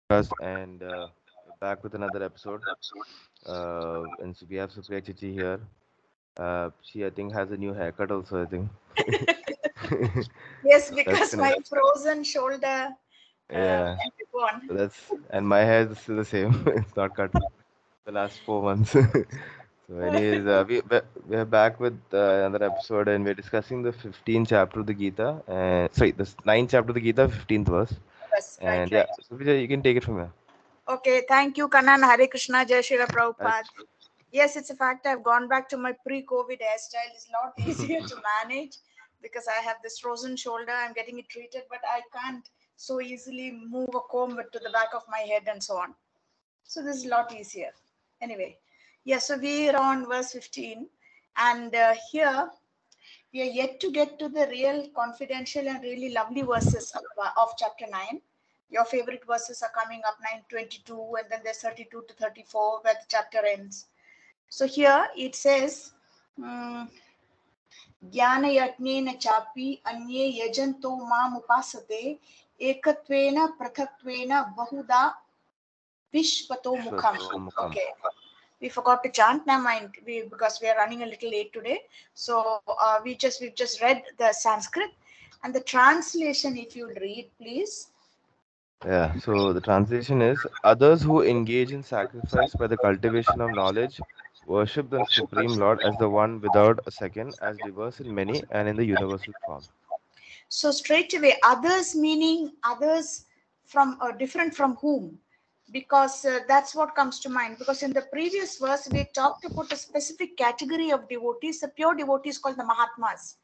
podcast, and we're back with another episode. And so we have Supriya Chechi here. She, I think, has a new haircut also, I think. Yes, That's because my connected. frozen shoulder Yeah, went gone. so and my hair is still the same. It's not cut the last 4 months. So, anyways, we're back with another episode, and we're discussing the 15th chapter of the Gita. Sorry, the ninth chapter of the Gita, 15th verse. Yes, right, And yeah, right. Supriya, you can take it from here. Okay, thank you, Kanan. Hare Krishna, Jai Shri I, Prabhupada. Yes, it's a fact. I've gone back to my pre-COVID hairstyle. It's a lot easier to manage because I have this frozen shoulder. I'm getting it treated, but I can't so easily move a comb to the back of my head and so on. So this is a lot easier. Anyway, yeah, so we are on verse 15. And here we are yet to get to the real confidential and really lovely verses of chapter 9. Your favorite verses are coming up 9:22, and then there's 32 to 34 where the chapter ends. So here it says, Jnana yajnena chapi anye yajanto mam upasate ekatvena prathaktvena bahuda vishvato mukham. Shvatomukam. Okay. We forgot to chant. Never mind, because we are running a little late today. So we've just read the Sanskrit and the translation. If you'll read, please. Yeah, so the translation is others who engage in sacrifice by the cultivation of knowledge worship the Supreme Lord as the one without a second, as diverse in many and in the universal form. So straight away, others meaning others from different from whom, because that's what comes to mind. Because in the previous verse we talked about a specific category of devotees, the pure devotees called the Mahatmas.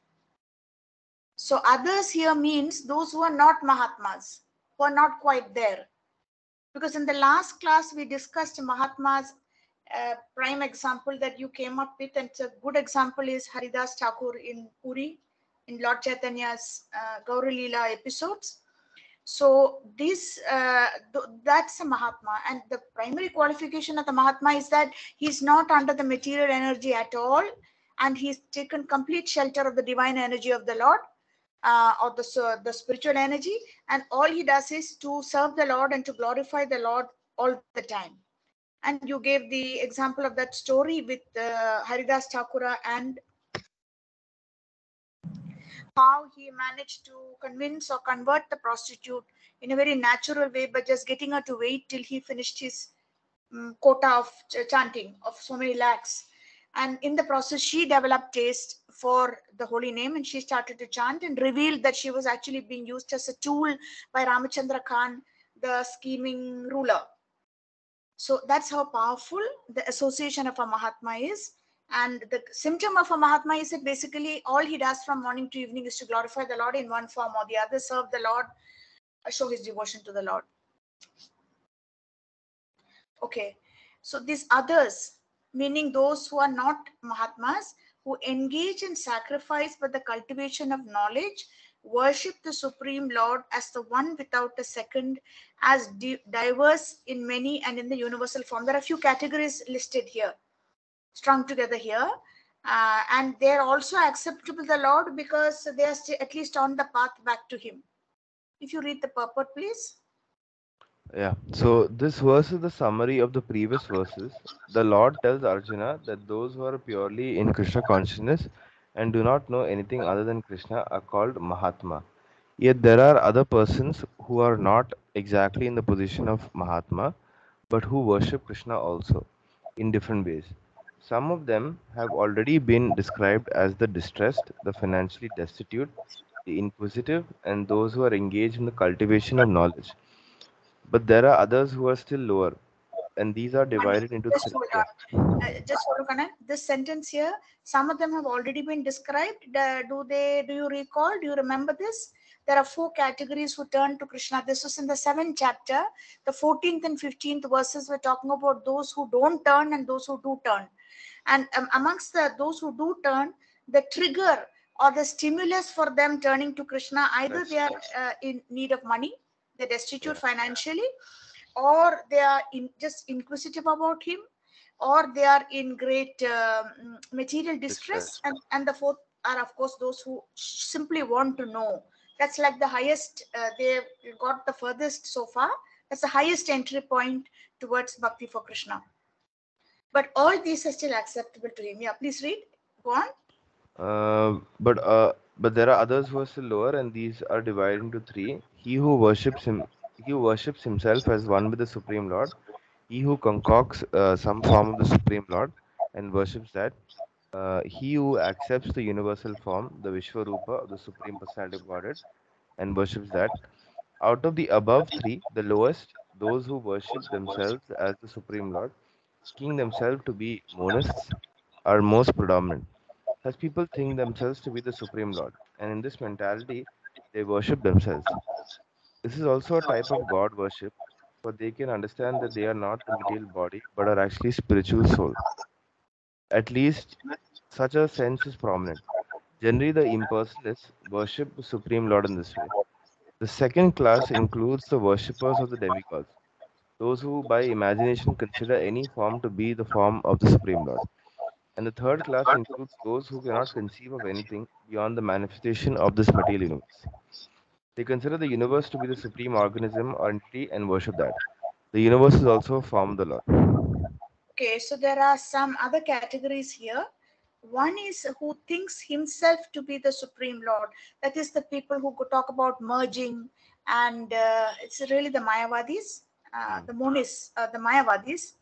So others here means those who are not Mahatmas, who are not quite there. Because in the last class we discussed Mahatma's prime example that you came up with, and it's a good example is Haridas Thakur in Puri, in Lord Chaitanya's Gauri Leela episodes. So this that's a Mahatma, and the primary qualification of the Mahatma is that he's not under the material energy at all, and he's taken complete shelter of the divine energy of the Lord, or the spiritual energy, and all he does is to serve the Lord and to glorify the Lord all the time. And you gave the example of that story with Haridas Thakura and how he managed to convince or convert the prostitute in a very natural way by just getting her to wait till he finished his quota of chanting of so many lakhs. And in the process, she developed taste for the holy name and she started to chant and revealed that she was actually being used as a tool by Ramachandra Khan, the scheming ruler. So that's how powerful the association of a Mahatma is. And the symptom of a Mahatma is that basically all he does from morning to evening is to glorify the Lord in one form or the other, serve the Lord, show his devotion to the Lord. Okay, so these others, meaning those who are not Mahatmas, who engage in sacrifice for the cultivation of knowledge, worship the Supreme Lord as the one without a second, as diverse in many and in the universal form. There are a few categories listed here, strung together here. And they're also acceptable to the Lord because they are at least on the path back to Him. If you read the purport, please. Yeah, so this verse is the summary of the previous verses. The Lord tells Arjuna that those who are purely in Krishna consciousness and do not know anything other than Krishna are called Mahatma. Yet there are other persons who are not exactly in the position of Mahatma but who worship Krishna also in different ways. Some of them have already been described as the distressed, the financially destitute, the inquisitive, and those who are engaged in the cultivation of knowledge. But there are others who are still lower, and these are divided into Just three. hold Yeah, on. Just hold on. This sentence here, some of them have already been described. Do you recall? Do you remember this? There are four categories who turn to Krishna. This was in the 7th chapter. The 14th and 15th verses were talking about those who don't turn and those who do turn. And amongst those who do turn, the trigger or the stimulus for them turning to Krishna, either that's they are true. in need of money, they're destitute Yeah, financially, or they are just inquisitive about him, or they are in great material distress, distress. and the fourth are of course those who simply want to know. That's like the highest, they've got the furthest so far. That's the highest entry point towards bhakti for Krishna. But all these are still acceptable to him. Yeah, please read. Go on. But there are others who are still lower, and these are divided into three. He who worships himself as one with the Supreme Lord. He who concocts some form of the Supreme Lord and worships that. He who accepts the universal form, the Vishwarupa of the Supreme Personality of Godhead, and worships that. Out of the above three, the lowest, those who worship themselves as the Supreme Lord, thinking themselves to be monists, are most predominant. Such people think themselves to be the Supreme Lord, and in this mentality, they worship themselves. This is also a type of God worship, for they can understand that they are not the material body, but are actually spiritual soul. At least, such a sense is prominent. Generally, the impersonalists worship the Supreme Lord in this way. The second class includes the worshippers of the demigods, those who by imagination consider any form to be the form of the Supreme Lord. And the third class includes those who cannot conceive of anything beyond the manifestation of this material universe. They consider the universe to be the supreme organism or entity and worship that. The universe is also a form of the Lord. Okay, so there are some other categories here. One is who thinks himself to be the Supreme Lord. That is the people who could talk about merging, and it's really the Mayavadis, Hmm. the Monists, the Mayavadis.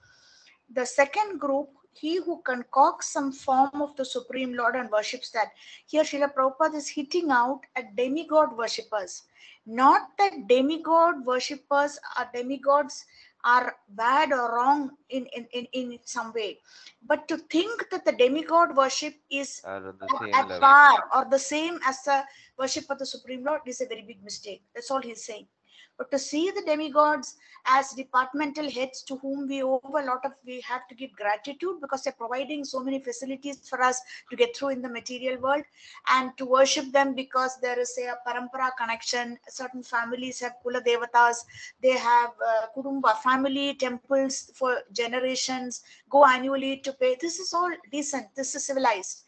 The second group, he who concocts some form of the Supreme Lord and worships that. Here, Srila Prabhupada is hitting out at demigod worshippers. Not that demigod worshippers or demigods are bad or wrong in some way, but to think that the demigod worship is Are on the same at level. par or the same as the worship of the Supreme Lord is a very big mistake. That's all he's saying. But to see the demigods as departmental heads to whom we owe a lot of, we have to give gratitude because they're providing so many facilities for us to get through in the material world, and to worship them because there is a parampara connection. Certain families have kula devatas, they have kudumba family temples for generations, go annually to pay. This is all decent, this is civilized.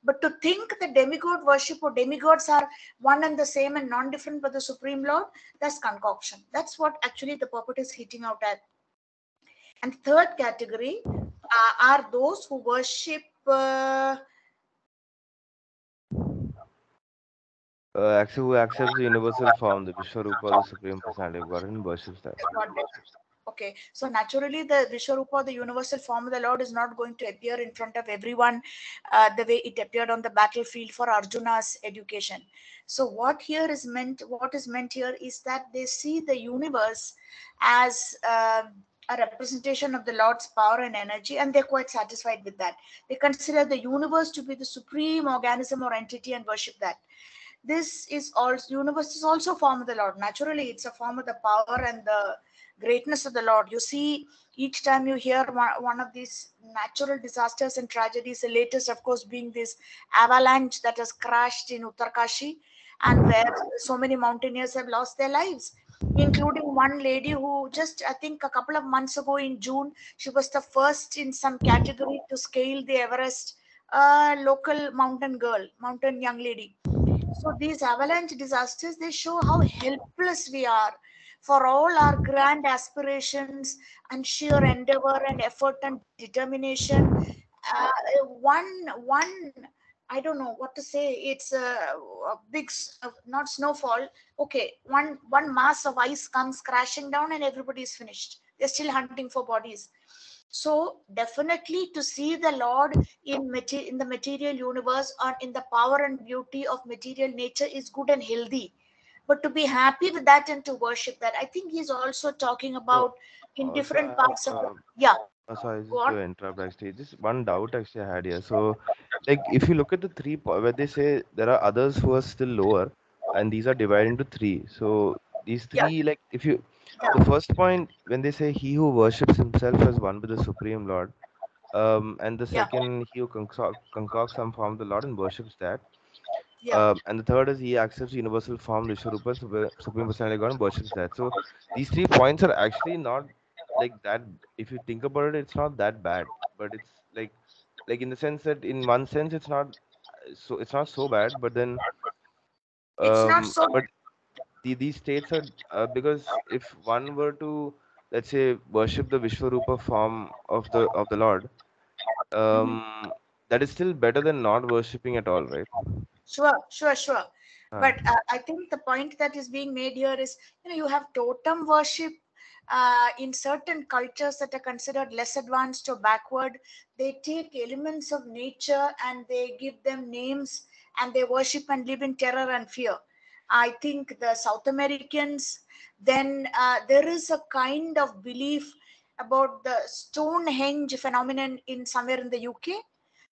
But to think that demigod worship or demigods are one and the same and non-different but the Supreme Lord, that's concoction. That's what actually the puppet is hitting out at. And third category are those who worship. Actually, who accepts the universal form, the Vishwarupa, the Supreme Personality of God, and worships that. Okay, so naturally, the Vishwarupa, the universal form of the Lord, is not going to appear in front of everyone the way it appeared on the battlefield for Arjuna's education. So, what is meant here is that they see the universe as a representation of the Lord's power and energy, and they're quite satisfied with that. They consider the universe to be the supreme organism or entity and worship that. This is also, universe is also a form of the Lord. Naturally, it's a form of the power and the greatness of the Lord. You see, each time you hear one of these natural disasters and tragedies, the latest, of course, being this avalanche that has crashed in Uttarkashi, and where so many mountaineers have lost their lives, including one lady who just, I think, a couple of months ago in June, she was the first in some category to scale the Everest. A local mountain girl, mountain young lady. So these avalanche disasters, they show how helpless we are for all our grand aspirations and sheer endeavor and effort and determination. One, I don't know what to say. It's a big, not snowfall. Okay, one mass of ice comes crashing down and everybody is finished. They're still hunting for bodies. So definitely to see the Lord in the material universe or in the power and beauty of material nature is good and healthy. But to be happy with that and to worship that, I think he's also talking So, about in also different I have, parts of the, yeah, sorry, go just on. to interrupt actually. Just one doubt actually I had here. So, like, if you look at the where they say there are others who are still lower, and these are divided into three. So, these Yeah, three, like, if you, the yeah, first point, when they say he who worships himself as one with the Supreme Lord, and the yeah, second, he who concocts some form of the Lord and worships that. yeah. And the third is he accepts universal form, Vishwarupa, Supreme Personality of God, and worships that. So these 3 points are actually not like that. If you think about it, it's not that bad. But it's like in the sense that in one sense it's not so bad. But then It's not so but these states are because if one were to, let's say, worship the Vishwarupa form of the Lord, Mhm. that is still better than not worshipping at all, right? Sure, sure, sure. Uh, But I think the point that is being made here is, you have totem worship in certain cultures that are considered less advanced or backward. They take elements of nature and they give them names and they worship and live in terror and fear. I think the South Americans, then there is a kind of belief about the Stonehenge phenomenon in somewhere in the UK.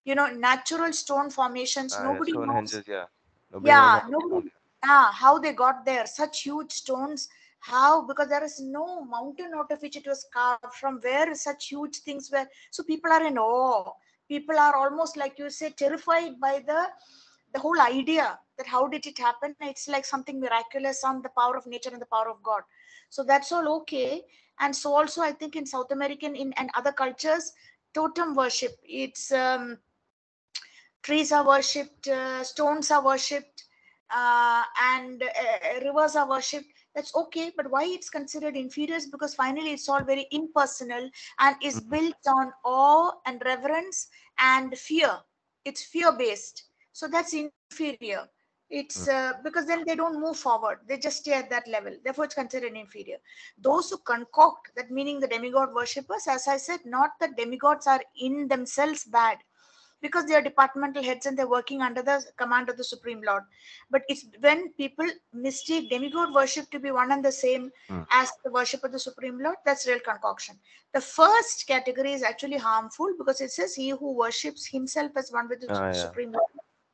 Natural stone formations, yeah, nobody knows. Stonehenges, yeah. Nobody knows how Yeah, they nobody. found it. How they got there, such huge stones. How? Because there is no mountain out of which it was carved. From where such huge things were? So people are in awe. People are almost, like you say, terrified by the whole idea that how did it happen? It's like something miraculous on the power of nature and the power of God. So that's all okay. And so also, I think in South American in and other cultures, totem worship. It's trees are worshipped, stones are worshipped, and rivers are worshipped. That's okay, but why it's considered inferior is because finally it's all very impersonal and is Mhm. built on awe and reverence and fear. It's fear based, so that's inferior. It's because then they don't move forward, they just stay at that level, therefore it's considered inferior. Those who concoct that, meaning the demigod worshippers, as I said, not that demigods are in themselves bad, because they are departmental heads and they're working under the command of the Supreme Lord. But it's when people mistake demigod worship to be one and the same Mm. as the worship of the Supreme Lord, that's real concoction. The first category is actually harmful because it says he who worships himself as one with the Yeah. Supreme Lord.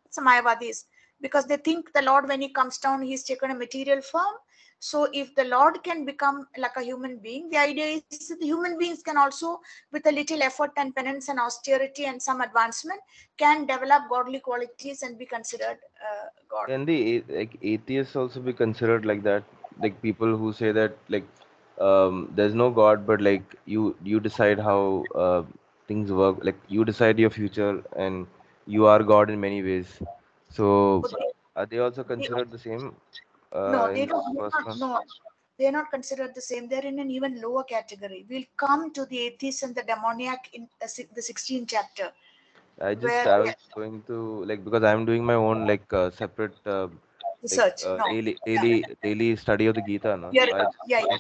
It's a Mayavadis, because they think the Lord, when he comes down, he's taken a material form. So if the Lord can become like a human being, the idea is that the human beings can also, with a little effort and penance and austerity and some advancement, can develop godly qualities and be considered God. Can the like atheists also be considered like that? Like people who say that like there's no God, but like you decide how things work. Like you decide your future, and you are God in many ways. So are they also They, considered the same no, in they don't. this They're first not, one? no, they're not considered the same. They're in an even lower category. We'll come to the atheist and the demoniac in the 16th chapter, where I was going to like because I'm doing my own like separate like research. No, yeah, daily study of the Gita, no? yeah, So yeah, yeah,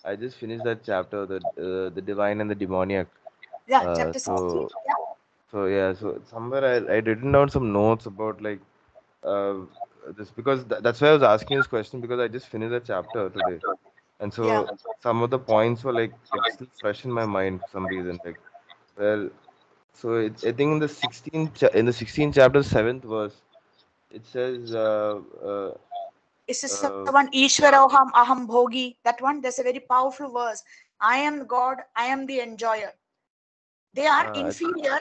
I just finished that chapter, the divine and the demoniac. yeah. Chapter 16. So Yeah, yeah, so somewhere I written down some notes about like uh this because that's why I was asking this question because I just finished that chapter today, and yeah. so some of the points were like still fresh in my mind for some reason. Like, well, so I think in the 16th chapter 7th verse it says It's this uh, one Ishwaroham Aham Bhogi. That one, there's a very powerful verse. I am God, I am the enjoyer. They are uh, inferior,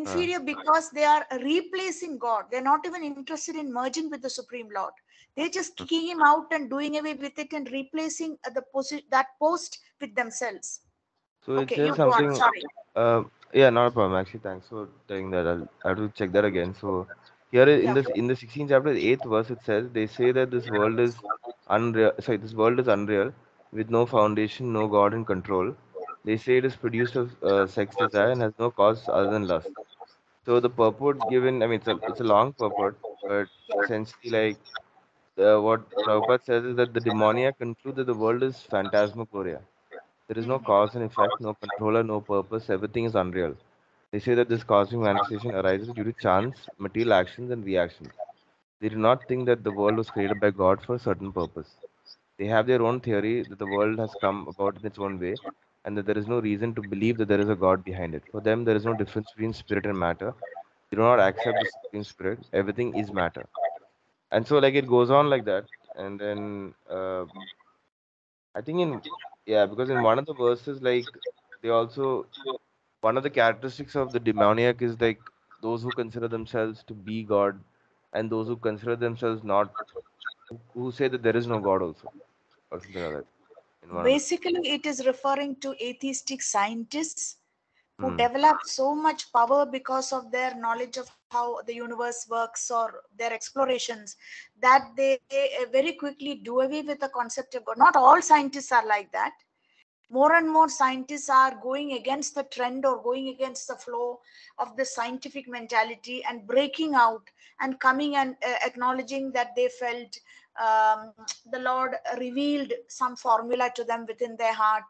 uh, inferior because they are replacing God. They're not even interested in merging with the Supreme Lord. They're just kicking him out and doing away with it and replacing that post with themselves. so it Okay, you says go on. something. Sorry. Uh, yeah, not a problem. Actually, thanks for telling that. I have to check that again. So here Yeah. in the 16th chapter, the 8th verse, it says they say that this world is unreal. Sorry, this world is unreal, with no foundation, no God in control. They say it is produced of sex desire and has no cause other than lust. So the purport given, I mean, it's a long purport, but essentially, like what Prabhupada says is that the demoniac conclude that the world is phantasmagoria. There is no cause and effect, no controller, no purpose. Everything is unreal. They say that this cosmic manifestation arises due to chance, material actions, and reactions. They do not think that the world was created by God for a certain purpose. They have their own theory that the world has come about in its own way, and that there is no reason to believe that there is a God behind it. For them, there is no difference between spirit and matter. They do not accept the Supreme Spirit. Everything is matter. And so, like, it goes on like that. And then, I think yeah, because in one of the verses, like, they also, one of the characteristics of the demoniac is like those who consider themselves to be God and those who consider themselves not, who say that there is no God also, or something like that. In one of the, Basically, it is referring to atheistic scientists who Hmm. developed so much power because of their knowledge of how the universe works or their explorations, that they very quickly do away with the concept of God. Not all scientists are like that. More and more scientists are going against the trend or going against the flow of the scientific mentality and breaking out and coming and acknowledging that they felt the Lord revealed some formula to them within their heart,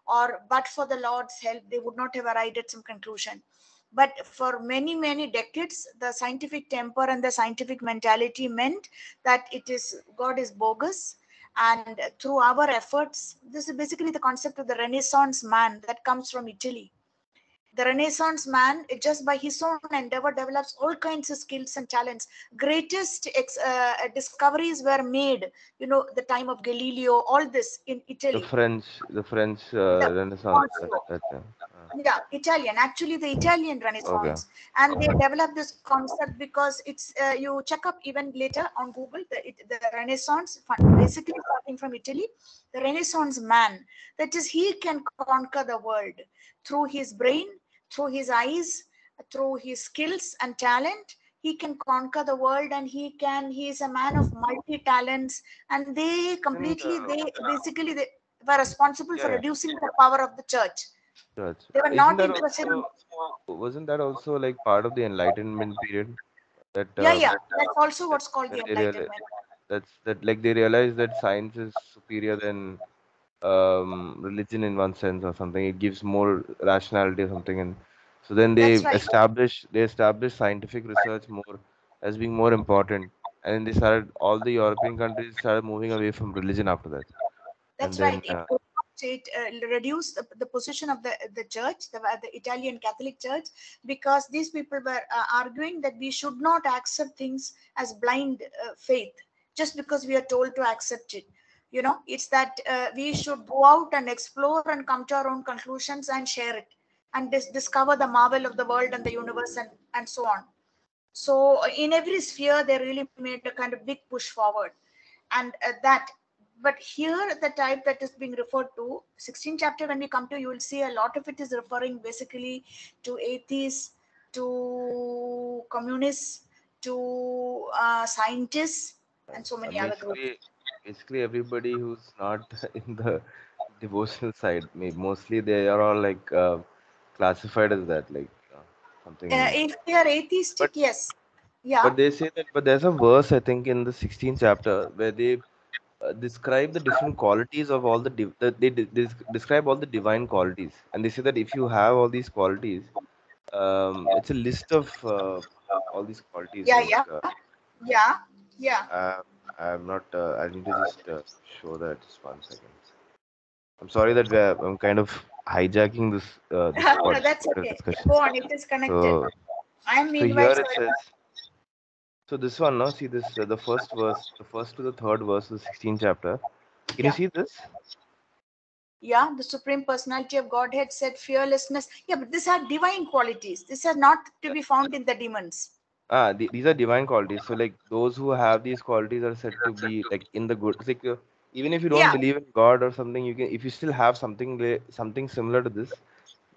or but for the Lord's help they would not have arrived at some conclusion. But for many many decades the scientific temper and the scientific mentality meant that it is God is bogus. And through our efforts, this is basically the concept of the Renaissance man that comes from Italy. The Renaissance man, just by his own endeavor, develops all kinds of skills and talents. Greatest discoveries were made, the time of Galileo, all this in Italy. The French The, Renaissance. also, That yeah, Italian, actually the Italian okay. Renaissance. And they developed this concept because it's you check up even later on Google the Renaissance basically starting from Italy. The Renaissance man, that is, he can conquer the world through his brain, through his eyes, through his skills and talent. He can conquer the world, and he is a man of multi talents. And they Isn't completely, they basically they were responsible for yeah, reducing the power of the church. church. They were Isn't not that interested in. also wasn't that also like part of the Enlightenment period? That Yeah, yeah. That's also that what's called when the they realize Enlightenment. that like they realize that science is superior than religion in one sense or something. It gives more rationality or something, and so then That's right. they establish scientific research more as being more important, and then they started all the European countries started moving away from religion after that, and That's right. then It reduced the position of the church, the Italian Catholic Church, because these people were arguing that we should not accept things as blind faith just because we are told to accept it. It's that we should go out and explore and come to our own conclusions and share it and discover the marvel of the world and the universe and so on. So in every sphere, they really made a kind of big push forward, and that. But here, the type that is being referred to, 16th chapter, when we come to, you will see a lot of it is referring basically to atheists, to communists, to scientists, and so many other groups. basically everybody who's not in the devotional side, mostly they are all like classified as that, like something. If they are atheistic, But yes, yeah, they say that, but there's a verse I think in the 16th chapter where they describe the different qualities of all the, describe all the divine qualities, and they say that if you have all these qualities, it's a list of all these qualities yeah, like yeah, yeah, yeah. uh, I'm not. I need to just show that. Just one second. I'm sorry that I'm kind of hijacking this No, that's particular okay. discussion. Go on, it is connected. So I am so meanwhile here it searching. says. So this one, no, see this the first verse, the first to the third verse of the 16th chapter. Can you Yeah. see this? Yeah, the Supreme Personality of Godhead said fearlessness. Yeah, but these are divine qualities. These are not to be found in the demons. These are divine qualities. So like those who have these qualities are said to be like in the good. It's like even if you don't Yeah. believe in God or something, you can if you still have something something similar to this,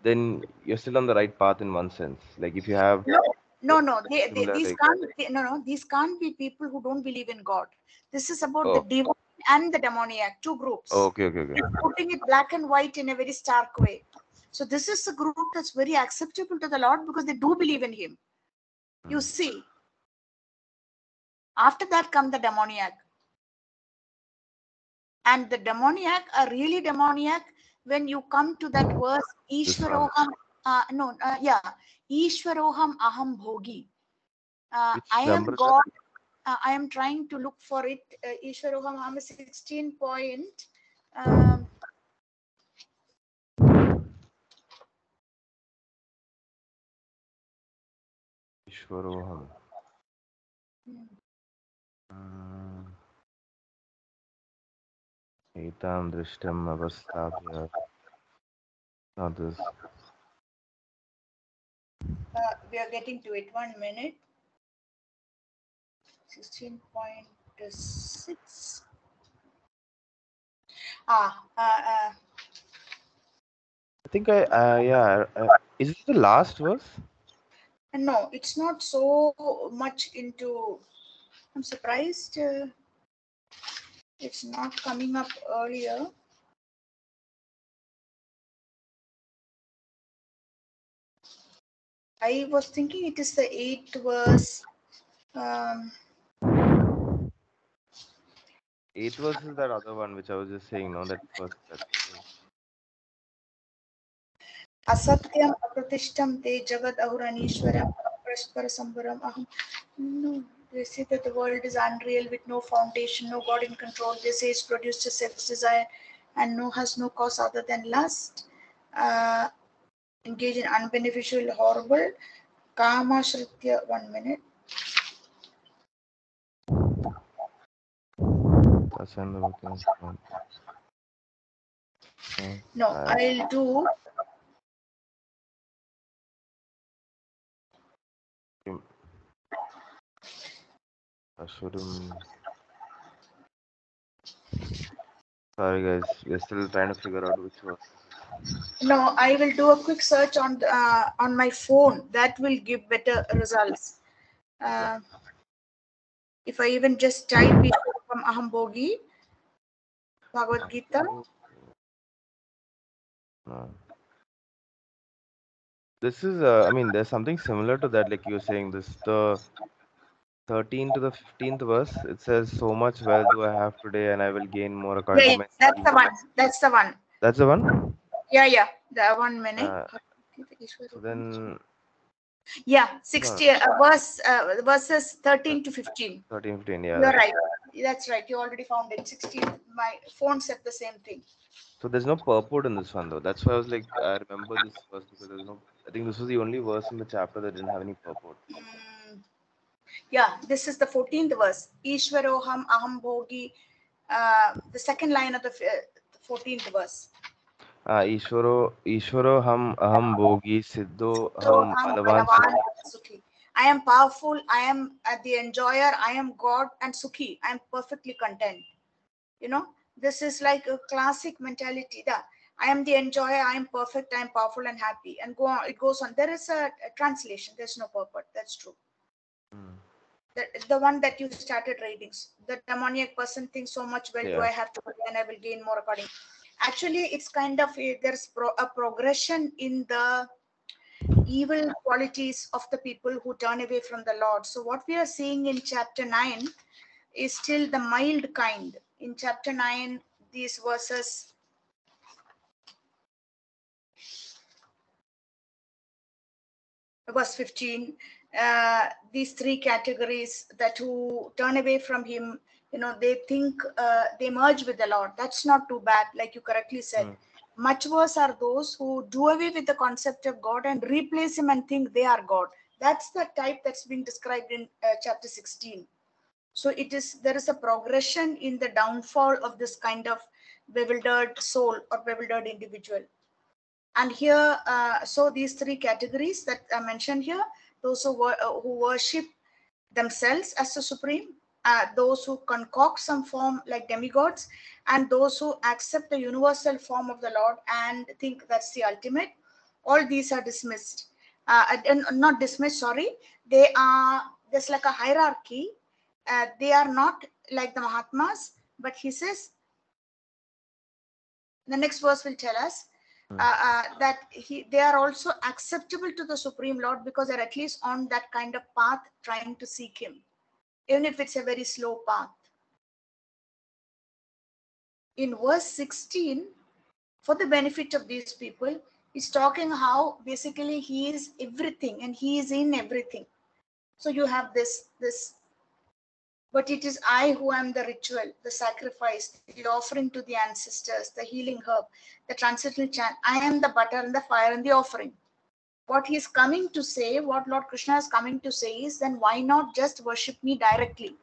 then you're still on the right path in one sense. Like if you have No, uh, no, no. similar These like can't. No, no. These can't be people who don't believe in God. This is about the oh, divine and the demoniac, two groups. okay, okay, okay. It's putting it black and white in a very stark way. So this is a group that's very acceptable to the Lord because they do believe in Him. You Hmm. see, after that come the demoniac. And the demoniac are really demoniac when you come to that verse This one. Ishvaroham. No, yeah, Ishvaroham Aham Bhogi. I Which am number is that? God. I am trying to look for it. Ishvaroham Aham 16 point. Um, Ishvaroham. Uh, Etam Drishtam Avasthabhya. Not this. we are getting to it. 1 minute. 16.6. Ah, think is it the last verse? And no, it's not so much into. I'm surprised it's not coming up earlier. I was thinking it is the 8th verse. Um, Eighth verse is that other one which I was just saying, no, that first that Asatyam apratishtam te jagad ahuranishwaram paraspara sambaram aham. No, they say that the world is unreal with no foundation, no God in control. They say it's produced a self desire and no has no cause other than lust. Uh, engage in unbeneficial, horrible. Kama Shritya, 1 minute. that's another thing. No, I'll do. Asurum. Sorry guys, we're still trying to figure out which verse. No, I will do a quick search on my phone. That will give better results. Okay. Uh, if I even just type it from Ahambogi, Bhagavad Gita. No. This is, I mean, there's something similar to that, like you were saying, this the 13th to the 15th verse. It says, "So much wealth do I have today, and I will gain more according Yeah, to yeah, my that's skill." the one. That's the one. That's the one. Yeah. The 1 minute. Uh, so then, Yeah, no, 60 verses 13 to 15. 13, 15. Yeah, You're that's right. That's right. You already found it. 16. My phone said the same thing. so. There's no purport in this one though. That's why I was like, I remember this verse because there's no. I think this was the only verse in the chapter that didn't have any purport. Mm, yeah, this is the 14th verse. Ishwaroham aham bhogi. The second line of the 14th verse. Ishwaro ham aham bhogi siddho So ham ham balavan balavan sukhi. sukhi. I am powerful. I am the enjoyer. I am God and sukhi. I am perfectly content. This is like a classic mentality. That I am the enjoyer. I am perfect. I am powerful and happy. And go on. It goes on. There is a translation. There's no purport. That's true. Hmm. The one that you started reading, the demoniac person thinks so much, well do I Yeah. have to pay and I will gain more according. Actually it's kind of there's a progression in the evil qualities of the people who turn away from the Lord. So what we are seeing in chapter 9 is still the mild kind. In chapter 9, these verses, verse 15, these three categories that who turn away from him, they think they merge with the Lord. That's not too bad, like you correctly said. Hmm. Much worse are those who do away with the concept of God and replace him and think they are God. That's the type that's being described in chapter 16. So there is a progression in the downfall of this kind of bewildered soul or bewildered individual. And here, so these three categories that are mentioned here, those who worship themselves as the supreme, those who concoct some form like demigods, and those who accept the universal form of the Lord and think that's the ultimate. All these are dismissed. And not dismissed, sorry. There's like a hierarchy. They are not like the Mahatmas, but he says, the next verse will tell us Hmm. that they are also acceptable to the Supreme Lord because they're at least on that kind of path trying to seek him, even if it's a very slow path. In verse 16, for the benefit of these people, he's talking how basically he is everything and he is in everything. So you have this, but it is I who am the ritual, the sacrifice, the offering to the ancestors, the healing herb, the transcendental chant. I am the butter and the fire and the offering. What he is coming to say, what Lord Krishna is coming to say is, then why not just worship me directly?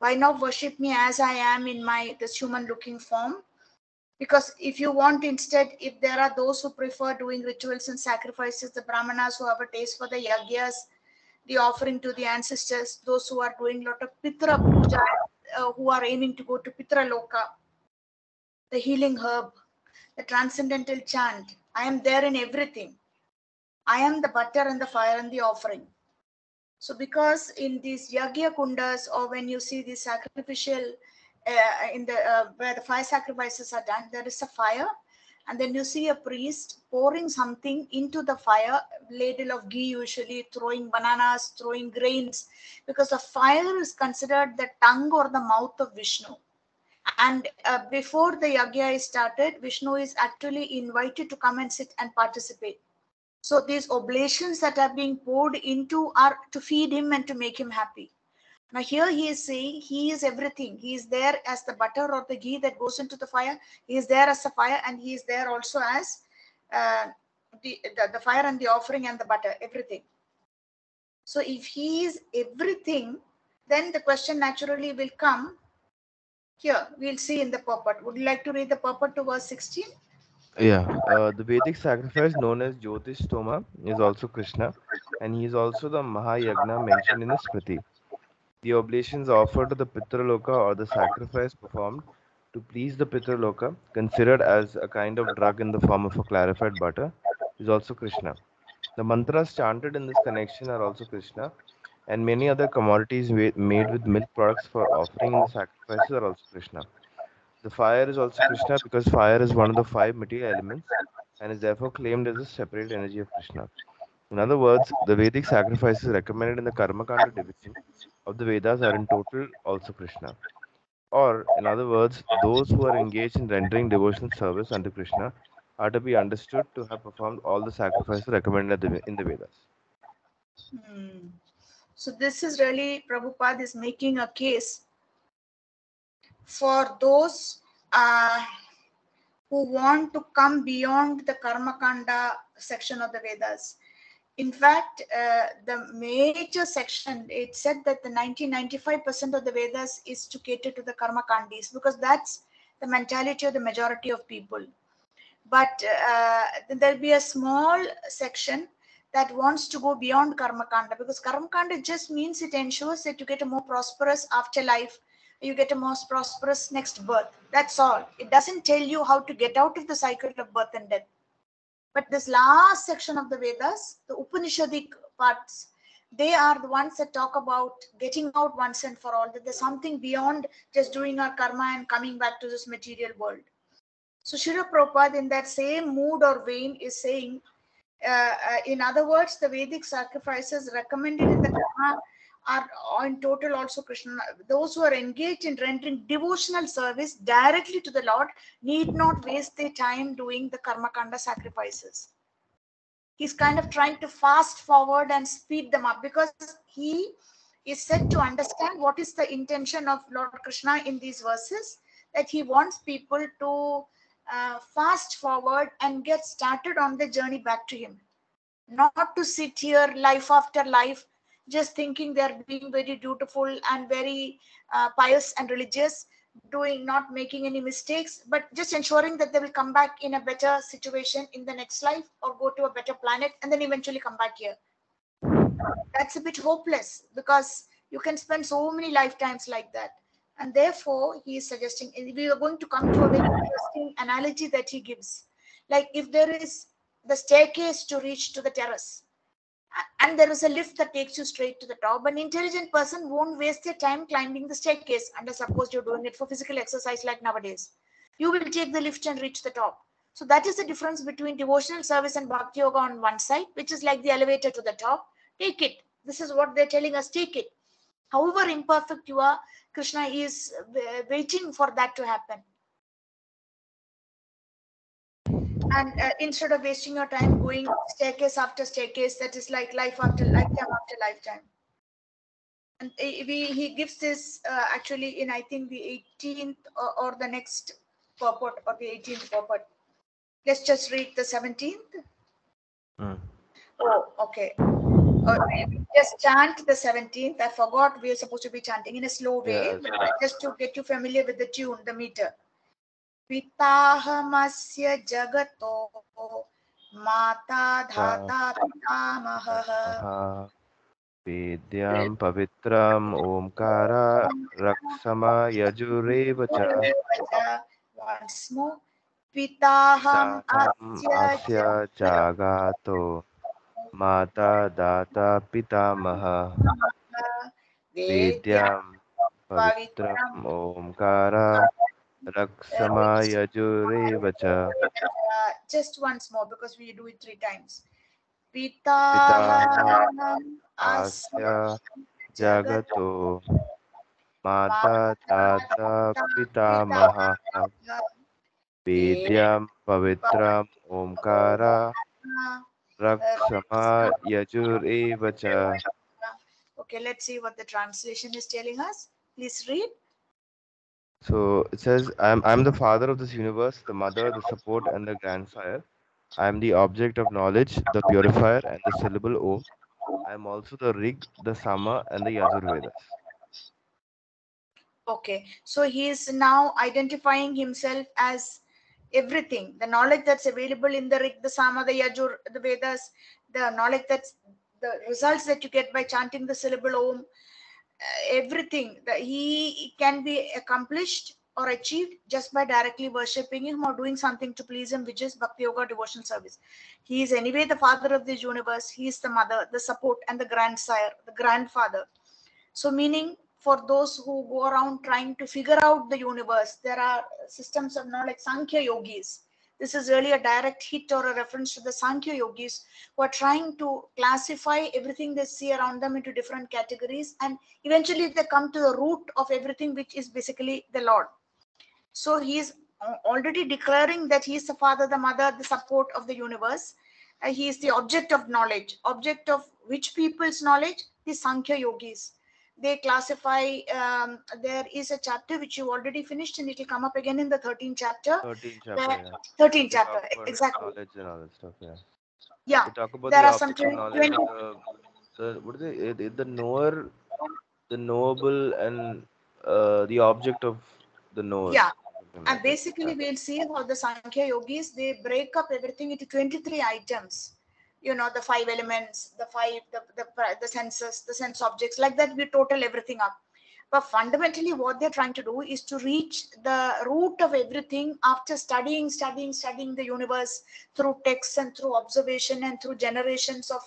Why not worship me as I am in this human looking form? Because if you want, instead, if there are those who prefer doing rituals and sacrifices, the brahmanas who have a taste for the yagyas, the offering to the ancestors, those who are doing a lot of pitra puja, who are aiming to go to pitra loka, the healing herb, the transcendental chant. I am there in everything. I am the butter and the fire and the offering. So because in these yagya kundas, or when you see the sacrificial in the where the fire sacrifices are done, there is a fire, and then you see a priest pouring something into the fire, ladle of ghee usually, throwing bananas, throwing grains, because the fire is considered the tongue or the mouth of Vishnu. And before the yagya is started, Vishnu is actually invited to come and sit and participate. So these oblations that are being poured into are to feed him and to make him happy. Now here he is saying he is everything. He is there as the butter or the ghee that goes into the fire. He is there as the fire, and he is there also as uh, the fire and the offering and the butter, everything. So if he is everything, then the question naturally will come here. We'll see in the purport. Would you like to read the purport to verse 16? Yeah, the Vedic sacrifice known as Jyotish Toma is also Krishna, and he is also the Mahayagna mentioned in the Smriti. The oblations offered to the Pitraloka or the sacrifice performed to please the Pitraloka, considered as a kind of drug in the form of a clarified butter, is also Krishna. The mantras chanted in this connection are also Krishna, and many other commodities made with milk products for offering in the sacrifices are also Krishna. The fire is also Krishna because fire is one of the five material elements and is therefore claimed as a separate energy of Krishna. In other words, the Vedic sacrifices recommended in the Karmakanda division of the Vedas are in total also Krishna. Or, in other words, those who are engaged in rendering devotional service unto Krishna are to be understood to have performed all the sacrifices recommended in the Vedas. Hmm. So this is really Prabhupada is making a case for those who want to come beyond the Karmakanda section of the Vedas. In fact, the major section, it said that the 95% of the Vedas is to cater to the Karmakandis, because that's the mentality of the majority of people. But there'll be a small section that wants to go beyond Karmakanda, because Karmakanda just means it ensures that you get a more prosperous afterlife, you get a more prosperous next birth. That's all. It doesn't tell you how to get out of the cycle of birth and death. But this last section of the Vedas, the Upanishadic parts, they are the ones that talk about getting out once and for all, that there's something beyond just doing our karma and coming back to this material world. So Srila Prabhupada, in that same mood or vein, is saying, in other words, the Vedic sacrifices recommended in the Karma are in total also Krishna. Those who are engaged in rendering devotional service directly to the Lord need not waste their time doing the Karma Kanda sacrifices. He's kind of trying to fast forward and speed them up, because he is said to understand what is the intention of Lord Krishna in these verses, that he wants people to fast forward and get started on the journey back to him, not to sit here life after life just thinking they're being very dutiful and very pious and religious, doing not making any mistakes, but just ensuring that they will come back in a better situation in the next life, or go to a better planet and then eventually come back here. That's a bit hopeless, because you can spend so many lifetimes like that. And therefore he is suggesting, we are going to come to a very interesting analogy that he gives. Like if there is the staircase to reach to the terrace, and there is a lift that takes you straight to the top, an intelligent person won't waste their time climbing the staircase, unless of course you're doing it for physical exercise like nowadays. You will take the lift and reach the top. So that is the difference between devotional service and bhakti yoga on one side, which is like the elevator to the top. Take it. This is what they're telling us. Take it. However imperfect you are, Krishna is waiting for that to happen. And instead of wasting your time going staircase after staircase, that is like life after lifetime after lifetime. And he gives this actually in, I think, the 18th or the next purport, or the 18th purport. Let's just read the 17th. Mm. Oh, okay. Just chant the 17th. I forgot we are supposed to be chanting in a slow way, Yeah, but sure. just to get you familiar with the tune, the meter. Pitahamasya jagato mata dhata pitamahah Mah Vedyam Pavitram Omkara Raksama Yajurevacha. once more. Pitaham Pitaham asya asya jagato mata data pitamaha Vedya Vedyam pavitram Pavitram. omkara raksama yajurevacha Just once more because we do it 3 times. Pitaham Pitaham asya asya jagat jagato mata mata data pitamaha pitamaha Vedyam pavitram omkara vedana raksama yajurevacha. Okay, let's see what the translation is telling us. Please read. So it says, I'm the father of this universe, the mother, the support, and the grandsire. I am the object of knowledge, the purifier, and the syllable Om. I am also the Rig, the Sama, and the Yajurvedas. Okay, so he is now identifying himself as everything. The knowledge that's available in the Rig, the Sama, the Yajur, the Vedas, the knowledge that's the results that you get by chanting the syllable Om, everything that he can be accomplished or achieved just by directly worshipping him or doing something to please him, which is Bhakti Yoga devotional service. He is anyway the father of this universe. He is the mother, the support, and the grandsire, the grandfather. So, meaning for those who go around trying to figure out the universe, there are systems of knowledge, Sankhya yogis. This is really a direct hit or a reference to the Sankhya yogis who are trying to classify everything they see around them into different categories, and eventually they come to the root of everything, which is basically the Lord. So he is already declaring that he is the father, the mother, the support of the universe. He is the object of knowledge. Object of which people's knowledge? The Sankhya yogis. They classify, there is a chapter which you already finished and it will come up again in the 13th chapter. 13th chapter, Where, yeah. 13th They chapter, talk about exactly. knowledge and all that stuff, yeah. Yeah, They talk about there the are some object of 20, knowledge, the what is the knower, the knowable, and the object of the knower, yeah. something And like that. basically, Yeah. we'll see how the Sankhya yogis they break up everything into 23 items. You know, the 5 elements, the senses, the sense objects, like that. We total everything up. But fundamentally, what they're trying to do is to reach the root of everything after studying the universe through texts and through observation and through generations of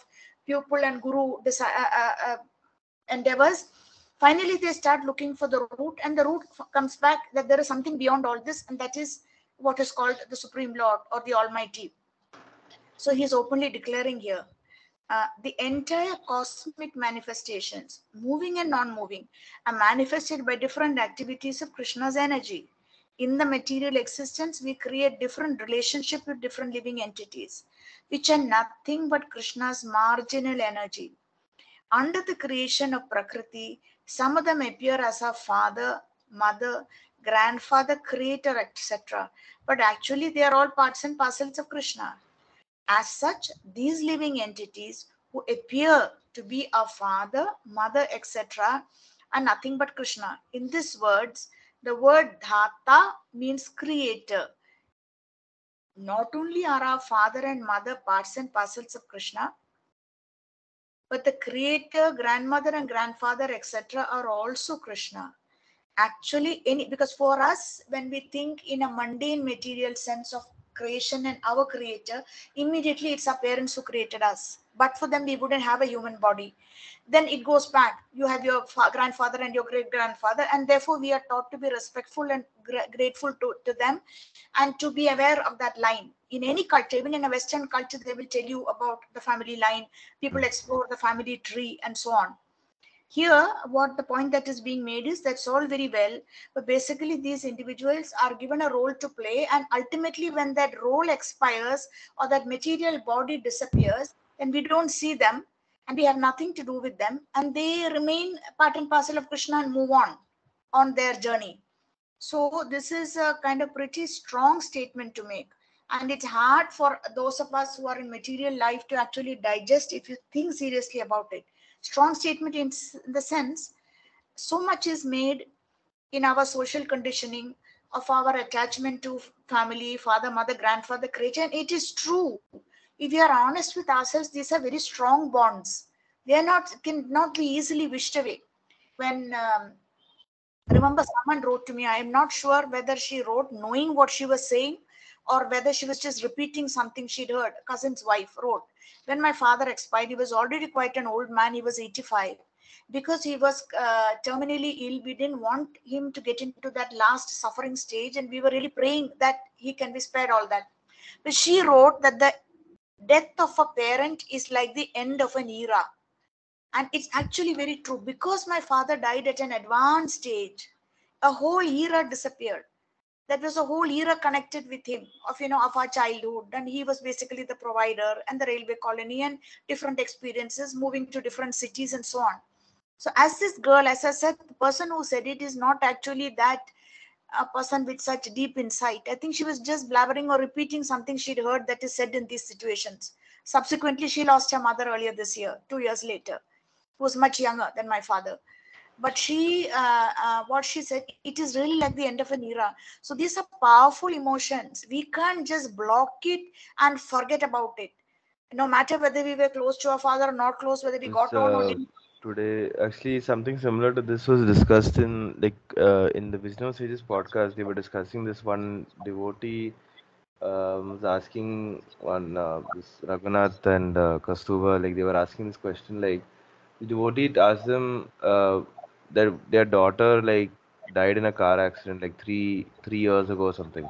pupil and guru endeavors. Finally they start looking for the root, and the root comes back that there is something beyond all this, and that is what is called the Supreme Lord or the Almighty. So he is openly declaring here the entire cosmic manifestations, moving and non-moving, are manifested by different activities of Krishna's energy. In the material existence, we create different relationship with different living entities, which are nothing but Krishna's marginal energy. Under the creation of Prakriti, some of them appear as a father, mother, grandfather, creator, etc. But actually, they are all parts and parcels of Krishna. As such, these living entities who appear to be a father, mother, etc., are nothing but Krishna. In these words, the word dhata means creator. Not only are our father and mother parts and parcels of Krishna, but the creator, grandmother, and grandfather, etc., are also Krishna. Actually, because for us, when we think in a mundane material sense of creation and our creator, immediately it's our parents who created us. But for them, we wouldn't have a human body. Then it goes back. You have your grandfather and your great grandfather, and therefore we are taught to be respectful and grateful to them and to be aware of that line. In any culture, even in a Western culture, they will tell you about the family line. People explore the family tree and so on. Here, what the point that is being made is that's all very well, but basically these individuals are given a role to play, and ultimately when that role expires or that material body disappears, then we don't see them and we have nothing to do with them, and they remain part and parcel of Krishna and move on their journey. So this is a kind of pretty strong statement to make. And it's hard for those of us who are in material life to actually digest if you think seriously about it. Strong statement in the sense, so much is made in our social conditioning of our attachment to family, father, mother, grandfather, creator. And it is true. If we are honest with ourselves, these are very strong bonds. They are not cannot be easily wished away. When remember someone wrote to me, I am not sure whether she wrote knowing what she was saying or whether she was just repeating something she'd heard. Cousin's wife wrote, when my father expired, he was already quite an old man. He was 85. Because he was terminally ill, we didn't want him to get into that last suffering stage, and we were really praying that he can be spared all that. But she wrote that the death of a parent is like the end of an era. And it's actually very true. Because my father died at an advanced stage, a whole era disappeared. That was a whole era connected with him, of of our childhood, and he was basically the provider and the railway colony and different experiences, moving to different cities and so on. So as this girl, as I said, the person who said it is not actually that a person with such deep insight. I think she was just blabbering or repeating something she'd heard that is said in these situations. Subsequently, she lost her mother earlier this year, 2 years later, who was much younger than my father. But what she said, it is really like the end of an era. So these are powerful emotions. We can't just block it and forget about it. No matter whether we were close to our father or not close, whether we Was got on or didn't. today actually something similar to this was discussed in in the Wisdom Sages podcast. They were discussing this one devotee was asking one this Raghunath and Kastuba, like they were asking this question, like the devotee asked them that their daughter like died in a car accident like three years ago or something.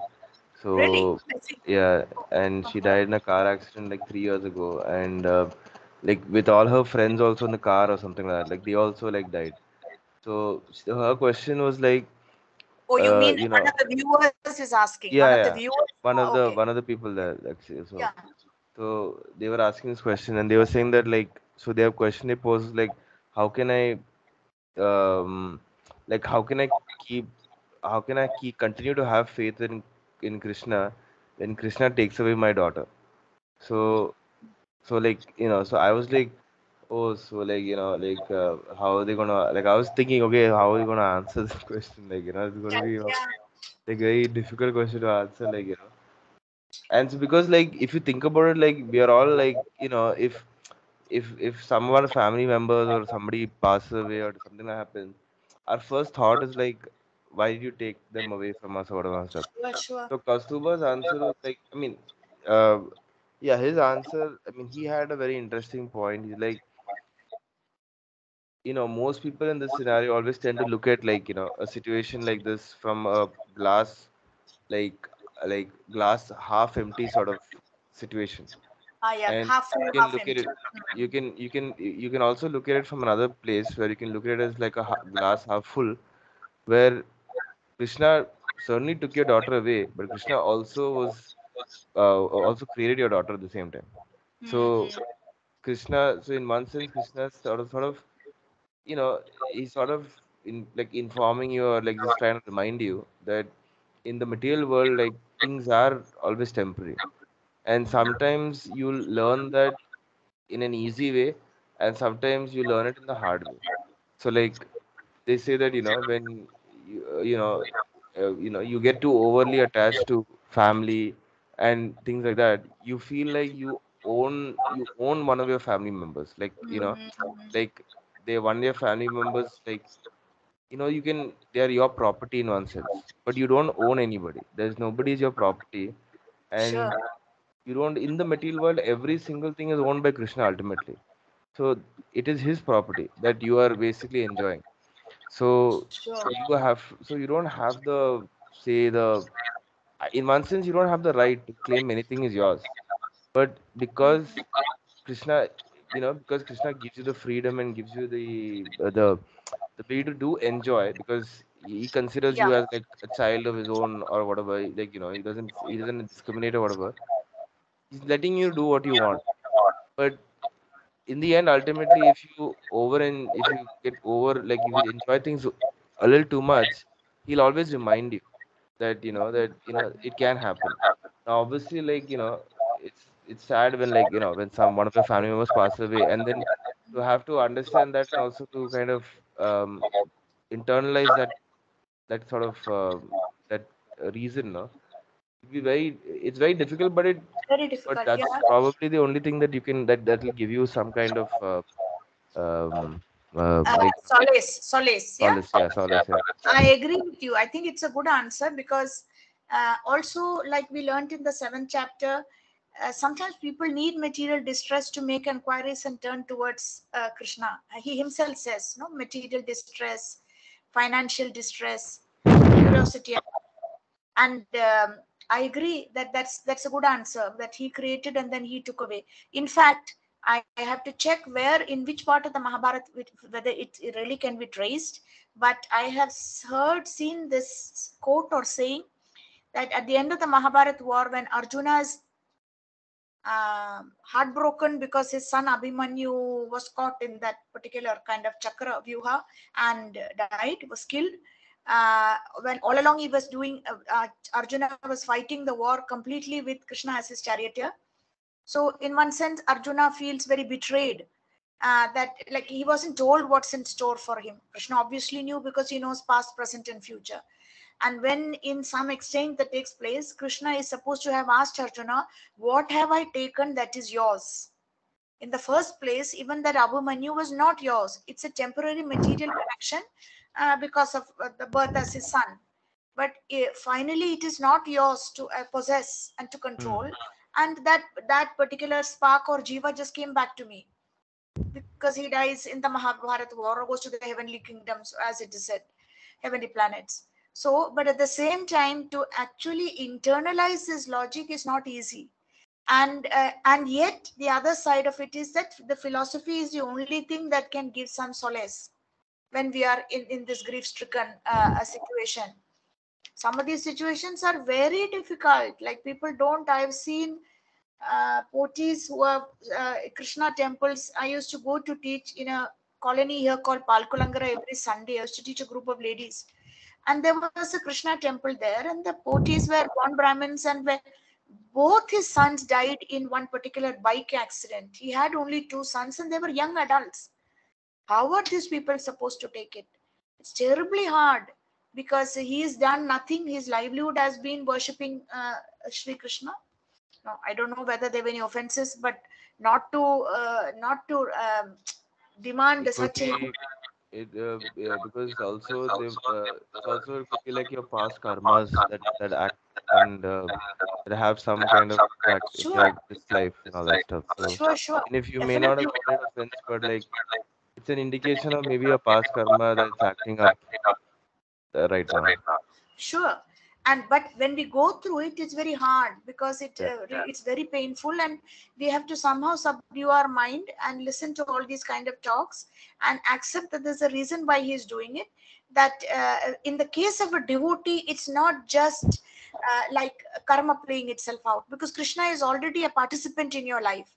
Really? So I see. yeah, and she died in a car accident like 3 years ago, and like with all her friends also in the car or something like that. Like they also like died. So her question was like, Oh, you mean you one know, of the viewers is asking? One of yeah, the yeah, viewers? Oh, okay. one of the people there actually. Yeah. So they were asking this question, and they were saying that like, so their question they posed like, how can I like keep how can I keep continue to have faith in Krishna when Krishna takes away my daughter? So like so I was like, oh, so like how are they gonna, like I was thinking, okay, how are you gonna answer this question? Like it's gonna be Yeah. like very difficult question to answer, like and so because like if you think about it, like we are all like if some of our family members or somebody passes away or something that happens, our first thought is like, why did you take them away from us or whatever and stuff. Sure, sure. So Kastuba's answer was like, I mean, uh, yeah, his answer, I mean, he had a very interesting point. He's like, most people in this scenario always tend to look at like, a situation like this from a glass, like, glass half empty sort of situation. Ah, yeah. And Half full, you can half look at empty. it, you can also look at it from another place where you can look at it as like a glass half full, where Krishna certainly took your daughter away, but Krishna also was also created your daughter at the same time. So Mm-hmm. Krishna, so in one sense, Krishna is sort of, he's sort of like informing you or like just trying to remind you that in the material world, like things are always temporary, and sometimes you'll learn that in an easy way, and sometimes you learn it in the hard way. So like they say that when you you get too overly attached to family and things like that, you feel like you own one of your family members, like Mm-hmm. like they one of your family members, like you can, they are your property in one sense, but you don't own anybody. There's nobody is your property, Sure. and you don't, in the material world every single thing is owned by Krishna ultimately. So it is his property that you are basically enjoying. So Sure. you don't have the, say the, in one sense you don't have the right to claim anything is yours. But because Krishna, because Krishna gives you the freedom and gives you the way to do enjoy, because he considers Yeah. you as like a child of his own or whatever. Like he doesn't discriminate or whatever. He's letting you do what you want. But in the end, ultimately, if you get over, like if you enjoy things a little too much, he'll always remind you that it can happen. Now obviously, like it's sad when, like when some one of your family members passes away, and then to have to understand that, and also to kind of internalize that sort of that reason, no, it's very difficult, Very but difficult. Yeah. that's probably the only thing that you can, that will give you some kind of um like Solace. Solace. Yeah. solace, yeah, solace, yeah. I agree with you. I think it's a good answer because Also, like we learned in the 7th chapter, sometimes people need material distress to make inquiries and turn towards Krishna. He himself says, no, material distress, financial distress, curiosity, and I agree that that's a good answer, that he created and then he took away. In fact, I have to check where, in which part of the Mahabharata, whether it really can be traced, but I have heard, seen this quote or saying that at the end of the Mahabharata war, when Arjuna is heartbroken because his son Abhimanyu was caught in that particular kind of chakra vyuha and died, was killed. When all along he was doing, Arjuna was fighting the war completely with Krishna as his charioteer. So, in one sense, Arjuna feels very betrayed. That like he wasn't told what's in store for him. Krishna obviously knew because he knows past, present, and future. And when in some exchange that takes place, Krishna is supposed to have asked Arjuna, "What have I taken that is yours?" In the first place, even that Abhimanyu was not yours. It's a temporary material connection because of the birth as his son. But finally, it is not yours to possess and to control. Hmm. And that particular spark or jiva just came back to me because he dies in the Mahabharata war or goes to the heavenly kingdoms, as it is said, heavenly planets. So, but at the same time, to actually internalize this logic is not easy. And yet the other side of it is that the philosophy is the only thing that can give some solace when we are in this grief stricken situation. Some of these situations are very difficult, like people don't, I've seen potis who have Krishna temples. I used to go to teach in a colony here called Palkulangara every Sunday. I used to teach a group of ladies, and there was a Krishna temple there, and the potis were born Brahmins, and were, both his sons died in one particular bike accident. He had only two sons, and they were young adults. How are these people supposed to take it? It's terribly hard because he has done nothing. His livelihood has been worshipping Sri Krishna. No, I don't know whether there were any offenses, but not to demand It could such a. be it yeah, because also it's also it could be like your past karmas that act and that have some kind of impact in Sure, your this life and all that stuff. So sure, sure, even if you may not definitely. have committed offense, but like it's an indication of maybe a past karma that's acting up right now. Sure. And but when we go through it, it's very hard because Yeah. it's very painful, and we have to somehow subdue our mind and listen to all these kind of talks and accept that there's a reason why he is doing it. That in the case of a devotee, it's not just like karma playing itself out, because Krishna is already a participant in your life.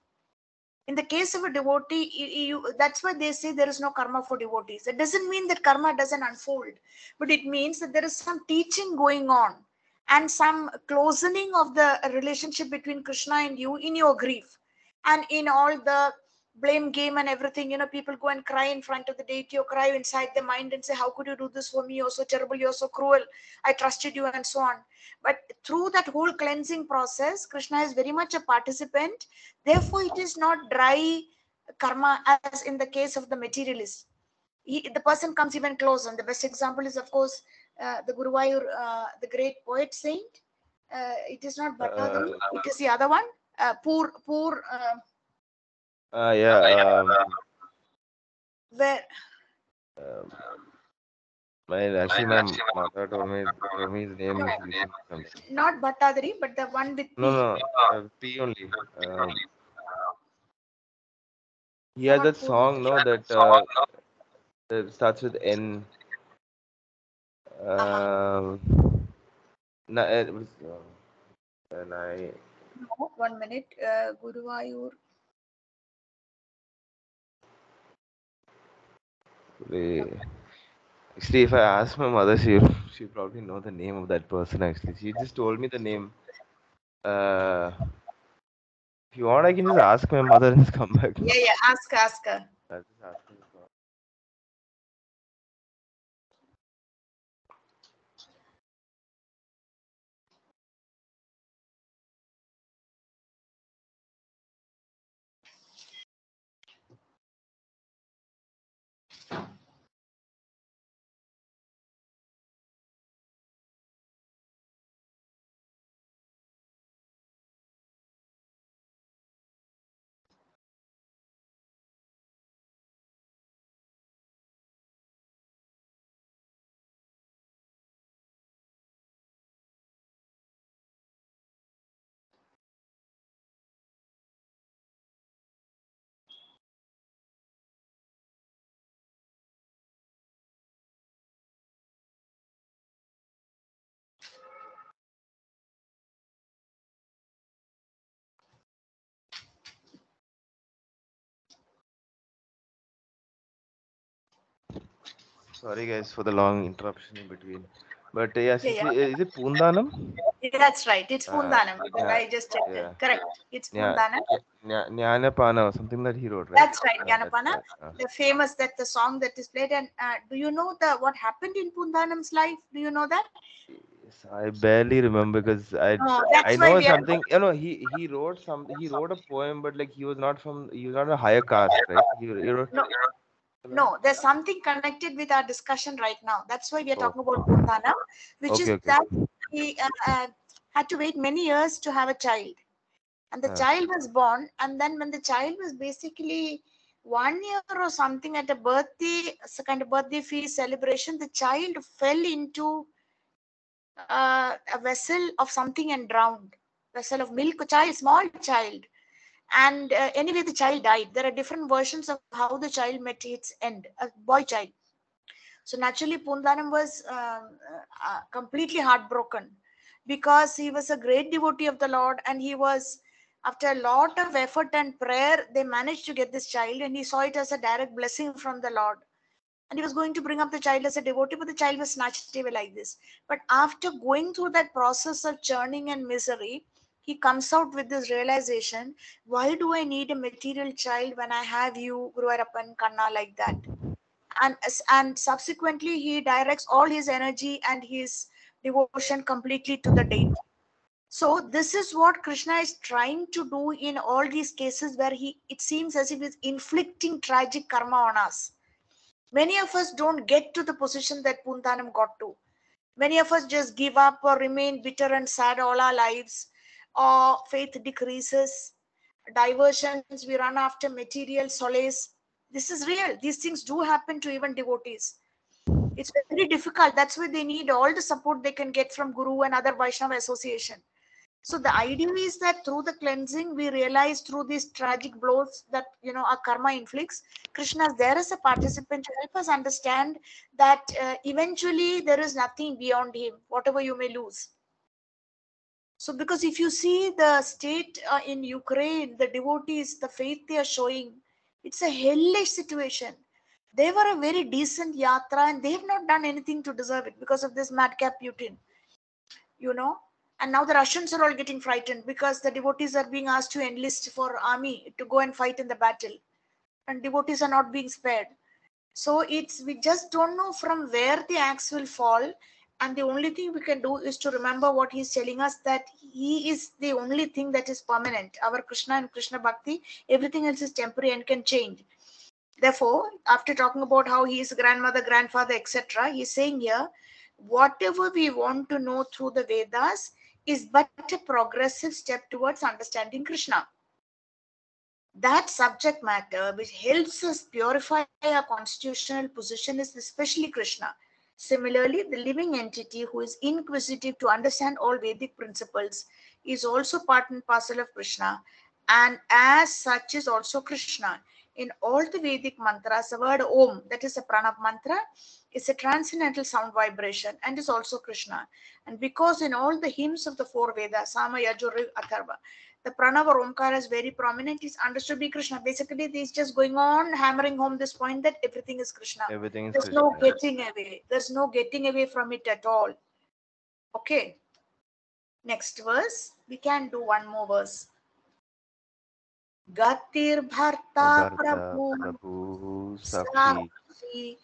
In the case of a devotee, that's why they say there is no karma for devotees. It doesn't mean that karma doesn't unfold, but it means that there is some teaching going on and some closening of the relationship between Krishna and you in your grief and in all the blame game and everything. People go and cry in front of the deity or cry inside their mind and say, "How could you do this for me? You're so terrible, you're so cruel, I trusted you," and so on. But through that whole cleansing process, Krishna is very much a participant. Therefore, it is not dry karma as in the case of the materialist. The person comes even closer. And the best example is, of course, the Guruvayur, the great poet saint. It is not Bhattadari, Uh, it is the other one. Poor, yeah. where, Um, my mother told me his name no, is recently something. not Bhattadari, but the one with No, P. no, P only. He has Not that poor. song, no, that starts with N. Uh-huh. Um, it was, and I No, 1 minute. Guruvayur. actually, if I ask my mother, she probably know the name of that person. Actually, she just told me the name. Uh, if you want, I can just ask my mother and come back. Yeah, yeah. Ask her. I'll just ask her. Sorry guys for the long interruption in between. But yes, Yeah, yeah. is it Poondanam? That's right. It's Uh, Poondanam. yeah, I just checked it. yeah, Correct. It's yeah, Poondanam. Jnanapana or something that he wrote, right? That's right, That's Ganapana. right. The famous that the song that is played. And do you know the what happened in Poondanam's life? Do you know that? Yes, I barely remember because No, I that's why know we are. something. He wrote a poem, but like he was not a higher caste, right? He wrote. No, no, there's something connected with our discussion right now. That's why we are Oh, talking about Poondanam, which okay, is okay. that he had to wait many years to have a child. And the Uh, child was born. And then, when the child was basically 1 year or something at a birthday, some kind of birthday feast celebration, the child fell into a vessel of something and drowned. Vessel of milk, a child, small child. And anyway, the child died. There are different versions of how the child met its end, a boy child. So naturally, Pundanam was completely heartbroken because he was a great devotee of the Lord, and he was, after a lot of effort and prayer, they managed to get this child, and he saw it as a direct blessing from the Lord. And he was going to bring up the child as a devotee, but the child was snatched away like this. But after going through that process of churning and misery, he comes out with this realization: why do I need a material child when I have you, Guru Arapan Kanna, like that? And subsequently he directs all his energy and his devotion completely to the deity. So this is what Krishna is trying to do in all these cases where he, it seems as if he's inflicting tragic karma on us. Many of us don't get to the position that Puntanam got to. Many of us just give up or remain bitter and sad all our lives, or faith decreases, diversions, we run after material solace. This is real. These things do happen to even devotees. It's very difficult. That's why they need all the support they can get from Guru and other Vaishnava association. So the idea is that through the cleansing, we realize through these tragic blows that our karma inflicts, Krishna is there as a participant to help us understand that eventually there is nothing beyond him, whatever you may lose. So, because if you see the state in Ukraine, the devotees, the faith they are showing, it's a hellish situation. They were a very decent yatra and they have not done anything to deserve it because of this madcap Putin, you know. And now the Russians are all getting frightened because the devotees are being asked to enlist for army to go and fight in the battle. And devotees are not being spared. So we just don't know from where the axe will fall. And the only thing we can do is to remember what he's telling us, that he is the only thing that is permanent. Our Krishna and Krishna Bhakti, everything else is temporary and can change. Therefore, after talking about how he is grandmother, grandfather, etc., he's saying here, whatever we want to know through the Vedas is but a progressive step towards understanding Krishna. That subject matter which helps us purify our constitutional position is especially Krishna. Similarly, the living entity who is inquisitive to understand all Vedic principles is also part and parcel of Krishna, and as such is also Krishna. In all the Vedic mantras, the word Om, that is a Pranav mantra, is a transcendental sound vibration and is also Krishna. And because in all the hymns of the four Vedas, Sama, Yajur, Atharva, the Pranav or Omkara is very prominent, is understood to be Krishna. Basically, he's just going on hammering home this point that everything is Krishna. everything is There's no Krishna. getting away. There's no getting away from it at all. Okay. Next verse. We can do one more verse. Gatir Bharta Bharta Prabhu Prabhu Sakshi Sakshi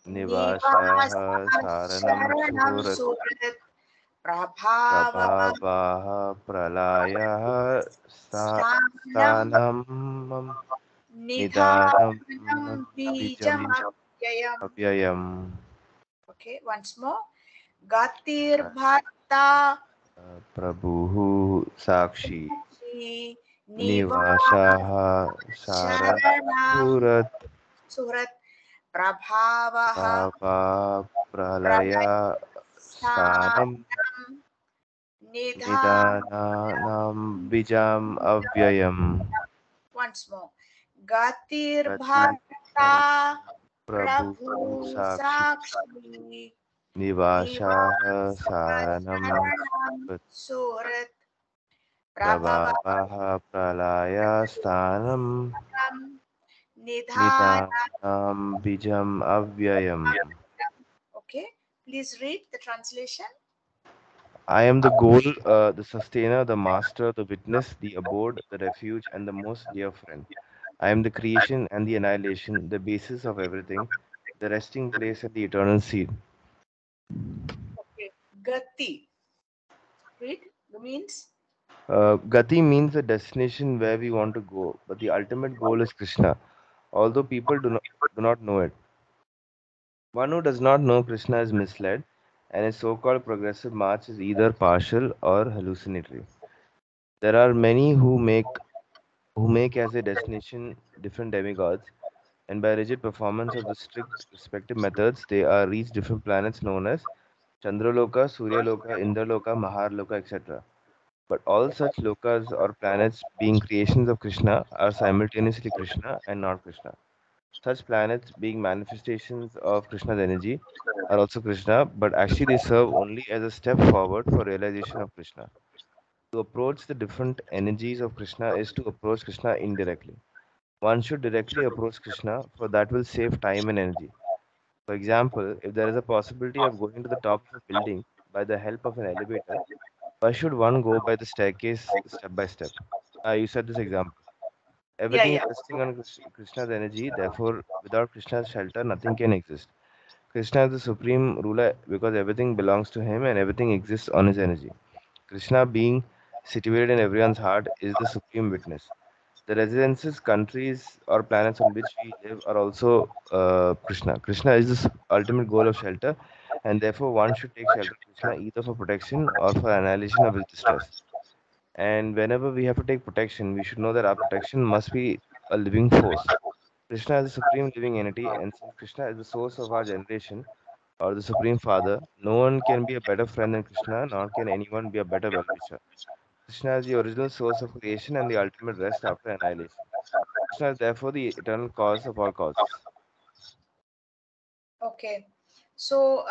Nivasah Nivas Saranam Sharanam Surat Surat Prabhava Prabhavaha Pralayah Stanam Stanam Nidanam Nidhanam Bijam Bijam Avyayam. Avyayam Okay, once more. Gatir Bharta Prabhu Sakshi Nivas Nivasah Saranam Sharanam Surat Surat Prabhavaha Bhava Pralaya Pralaya Stanam Nidhanam. Nidanam Bijam Avyayam Once more. Gatir Gati Bharta Prabhu Prabhu Sakshi Sakshi Nivasah Saranam Nivasaranam Surat Prabhavam Prabhavaha Pralaya Stanam Nidhanam Nidanam Bijam Avyayam. Okay, please read the translation. I am the goal, the sustainer, the master, the witness, the abode, the refuge, and the most dear friend. I am the creation and the annihilation, the basis of everything, the resting place and the eternal seed. Okay, Gati. Read the means. Gati means a destination where we want to go, but the ultimate goal is Krishna, although people do not know it. One who does not know Krishna is misled, and his so called progressive march is either partial or hallucinatory. There are many who make as a destination different demigods, and by rigid performance of the strict respective methods, they are reach different planets known as Chandraloka, Suryaloka, Indraloka, Maharloka, etc. But all such lokas or planets, being creations of Krishna, are simultaneously Krishna and not Krishna. Such planets, being manifestations of Krishna's energy, are also Krishna, but actually they serve only as a step forward for realization of Krishna. To approach the different energies of Krishna is to approach Krishna indirectly. One should directly approach Krishna, for that will save time and energy. For example, if there is a possibility of going to the top of a building by the help of an elevator, why should one go by the staircase step by step? You said this example. Yeah, Everything yeah. is resting on Krishna's energy, therefore, without Krishna's shelter, nothing can exist. Krishna is the supreme ruler because everything belongs to him and everything exists on his energy. Krishna, being situated in everyone's heart, is the supreme witness. The residences, countries, or planets on which we live are also Krishna. Krishna is the ultimate goal of shelter, and therefore one should take shelter of Krishna either for protection or for annihilation of his distress. And whenever we have to take protection, we should know that our protection must be a living force. Krishna is the supreme living entity, and since Krishna is the source of our generation, or the Supreme Father, no one can be a better friend than Krishna, nor can anyone be a better well-wisher. Krishna is the original source of creation and the ultimate rest after annihilation. Krishna is therefore the eternal cause of all causes. Okay. So,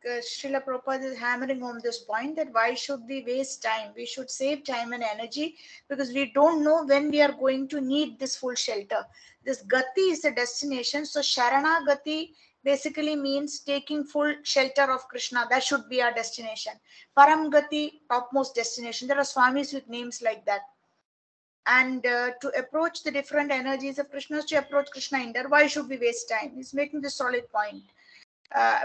Srila Prabhupada is hammering home this point that why should we waste time? We should save time and energy because we don't know when we are going to need this full shelter. This Gati is the destination. So, Sharana Gati basically means taking full shelter of Krishna. That should be our destination. Param Gati, topmost destination. There are Swamis with names like that. And to approach the different energies of Krishna, to approach Krishna in there, why should we waste time? He's making this solid point.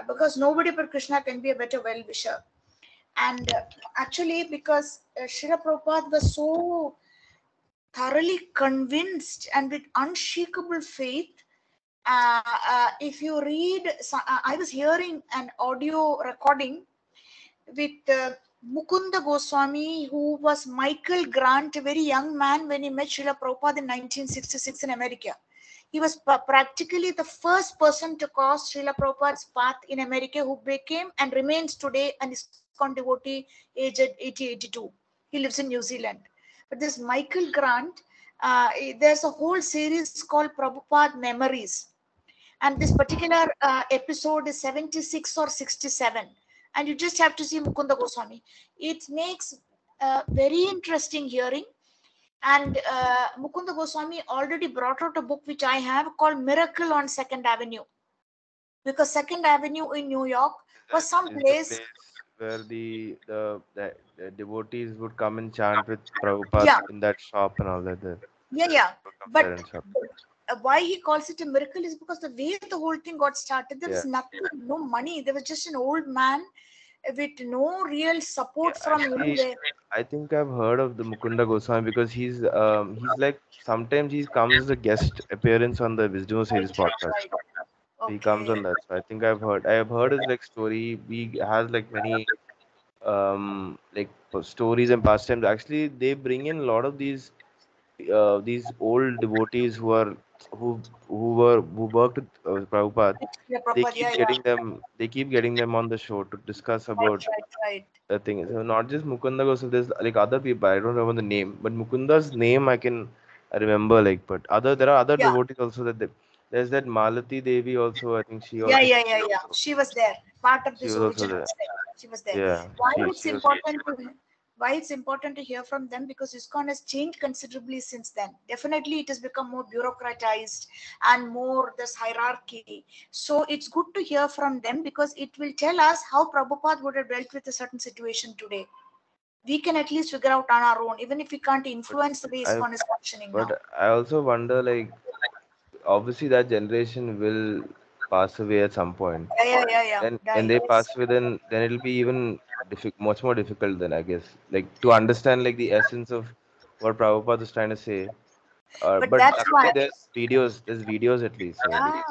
Because nobody but Krishna can be a better well wisher. And actually, because Srila Prabhupada was so thoroughly convinced and with unshakable faith. If you read, I was hearing an audio recording with Mukunda Goswami, who was Michael Grant, a very young man when he met Srila Prabhupada in 1966 in America. He was practically the first person to cross Srila Prabhupada's path in America, who became and remains today an ISKCON devotee aged 80, 82. He lives in New Zealand. But this Michael Grant, there's a whole series called Prabhupada Memories, and this particular episode is 76 or 67, and you just have to see Mukunda Goswami. It makes very interesting hearing. And Mukunda Goswami already brought out a book which I have called Miracle on Second Avenue, because Second Avenue in New York was some Is the place. place where the devotees would come and chant with Prabhupada Yeah, in that shop and all that. The yeah. would come there But and shop. why he calls it a miracle is because the way the whole thing got started, there was Yeah. nothing, no money. There was just an old man with no real Yeah, support from actually, anywhere. I think I've heard of the Mukunda Goswami because he's like sometimes he comes as a guest appearance on the Wisdom Right, Sages right, podcast. right. He comes Okay. on that. So I have heard his like story. He has like many like stories and pastimes. Actually, they bring in a lot of these old devotees who worked with Prabhupada. Yeah, proper. Yeah, yeah. They keep getting them on the show to discuss Right, about right, right. the thing. So not just Mukunda Goswami, there's like other people. I don't remember the name, but Mukunda's name I remember like. But other there are other Yeah, devotees also there's that Malati Devi also. I think yeah, she yeah, yeah, yeah. She was there, part of she this was also original there. set. She was there. Yeah, Why she it's she was. important to Why it's important to hear from them? Because ISKCON has changed considerably since then. Definitely, it has become more bureaucratized and more this hierarchy. So it's good to hear from them because it will tell us how Prabhupada would have dealt with a certain situation today. We can at least figure out on our own, even if we can't But influence the way I ISKCON is functioning now. but I also wonder, like, obviously that generation will pass away at some point. Yeah. Then when Die, they yes. pass away, then it'll be even much more difficult then, I guess. Like to understand like the essence of what Prabhupada is trying to say. But But that's luckily why, there's videos at least. So yeah,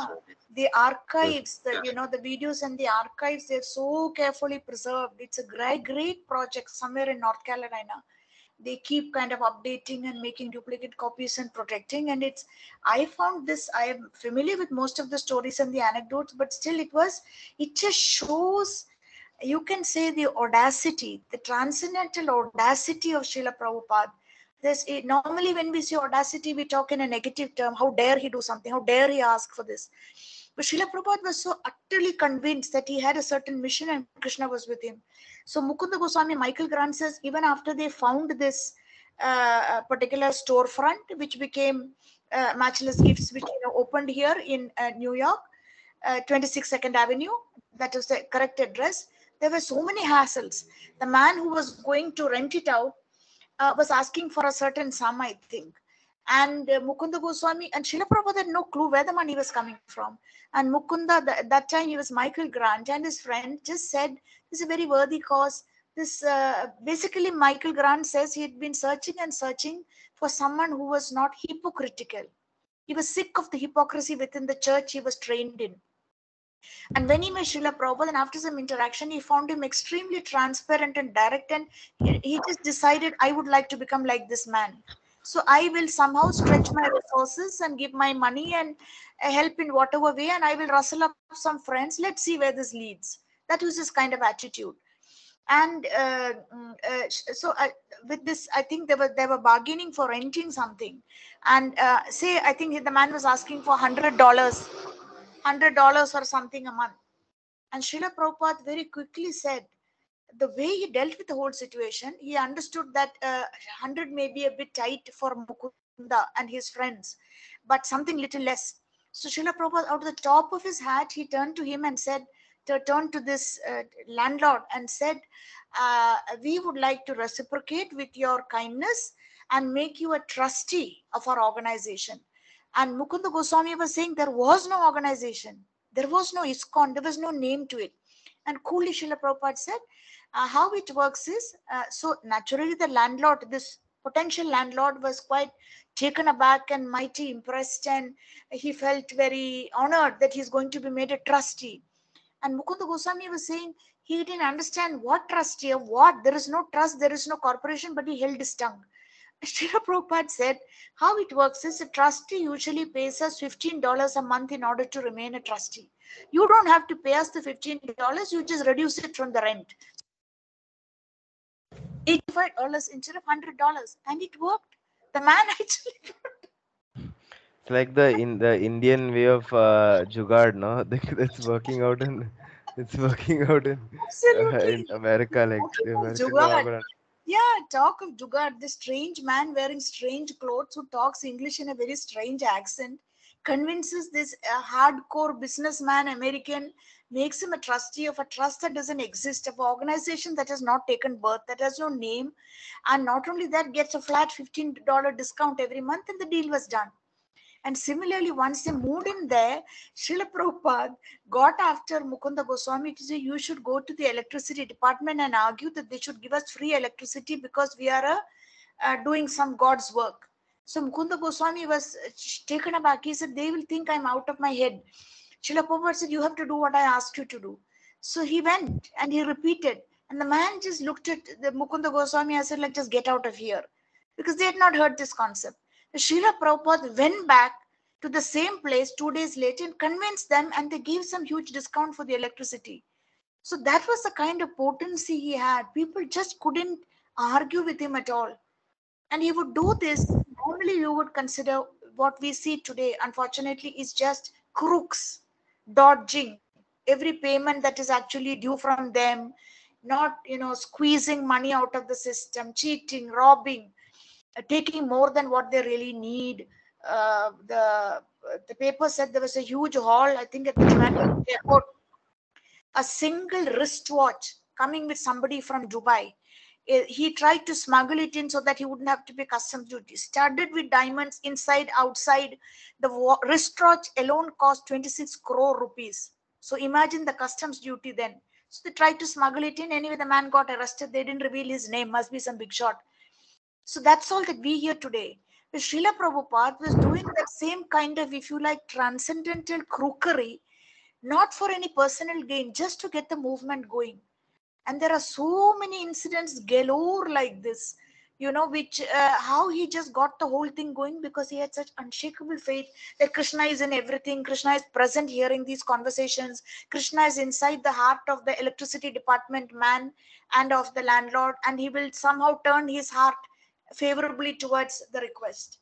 the those, archives, the videos and the archives, they're so carefully preserved. It's a great project somewhere in North Carolina. They keep kind of updating and making duplicate copies and protecting. And I found this, I am familiar with most of the stories and the anecdotes, but still it just shows, you can say, the audacity, the transcendental audacity of Srila Prabhupada. Normally when we say audacity, we talk in a negative term. How dare he do something? How dare he ask for this? But Srila Prabhupada was so utterly convinced that he had a certain mission and Krishna was with him. So Mukunda Goswami, Michael Grant says, even after they found this particular storefront, which became Matchless Gifts, which opened here in New York, 26 Second Avenue, that is the correct address. There were so many hassles. The man who was going to rent it out was asking for a certain sum, I think. And Mukunda Goswami and Srila Prabhupada had no clue where the money was coming from. And Mukunda, that time he was Michael Grant, and his friend just said, this is a very worthy cause. This basically, Michael Grant says he had been searching and searching for someone who was not hypocritical. He was sick of the hypocrisy within the church he was trained in. And when he met Srila Prabhupada, and after some interaction, he found him extremely transparent and direct. And he just decided, I would like to become like this man. So I will somehow stretch my resources and give my money and help in whatever way. And I will rustle up some friends. Let's see where this leads. That was his kind of attitude. And with this, I think they were bargaining for renting something. And say, I think the man was asking for $100 or something a month. And Srila Prabhupada very quickly said, the way he dealt with the whole situation, he understood that 100 may be a bit tight for Mukunda and his friends, but something little less. So Srila Prabhupada, out of the top of his hat, he turned to him and said, turned to this landlord and said, we would like to reciprocate with your kindness and make you a trustee of our organization. And Mukunda Goswami was saying there was no organization. There was no ISKCON. There was no name to it. And coolly Srila Prabhupada said, how it works is, so naturally the landlord, this potential landlord, was quite taken aback and mighty impressed, and he felt very honored that he's going to be made a trustee. And Mukunda Goswami was saying he didn't understand what trustee of what. There is no trust, there is no corporation, but he held his tongue. Srila Prabhupada said, how it works is a trustee usually pays us $15 a month in order to remain a trustee. You don't have to pay us the $15, you just reduce it from the rent. $85 instead of $100. And it worked. The man actually. it's like the Indian way of jugaad, no? That's working out in it's working out in Absolutely. America, like Talking the of Americans are not Jugaad. gonna. Yeah, talk of Jugaad. The strange man wearing strange clothes who talks English in a very strange accent convinces this hardcore businessman American, makes him a trustee of a trust that doesn't exist, of an organization that has not taken birth, that has no name. And not only that, gets a flat $15 discount every month, and the deal was done. And similarly, once they moved in there, Srila Prabhupada got after Mukunda Goswami to say, you should go to the electricity department and argue that they should give us free electricity because we are doing some God's work. So Mukunda Goswami was taken aback. He said, they will think I'm out of my head. Srila Prabhupada said, you have to do what I asked you to do. So he went and he repeated. And the man just looked at the Mukunda Goswami and said, like, just get out of here. Because they had not heard this concept. Srila Prabhupada went back to the same place 2 days later and convinced them, and they gave some huge discount for the electricity. So that was the kind of potency he had. People just couldn't argue with him at all. And he would do this. Normally, you would consider what we see today, unfortunately, is just crooks dodging every payment that is actually due from them. not, squeezing money out of the system, cheating, robbing, taking more than what they really need. The paper said there was a huge haul, I think, at the Trivandrum airport. A single wristwatch coming with somebody from Dubai. He tried to smuggle it in so that he wouldn't have to pay customs duty. Studded with diamonds inside, outside. The wristwatch alone cost 26 crore rupees. So imagine the customs duty then. So they tried to smuggle it in. Anyway, the man got arrested. They didn't reveal his name. Must be some big shot. So that's all that we hear today. But Srila Prabhupada was doing that same kind of, if you like, transcendental crookery, not for any personal gain, just to get the movement going. And there are so many incidents galore like this, which how he just got the whole thing going, because he had such unshakable faith that Krishna is in everything. Krishna is present hearing these conversations. Krishna is inside the heart of the electricity department man and of the landlord, and he will somehow turn his heart favorably towards the request.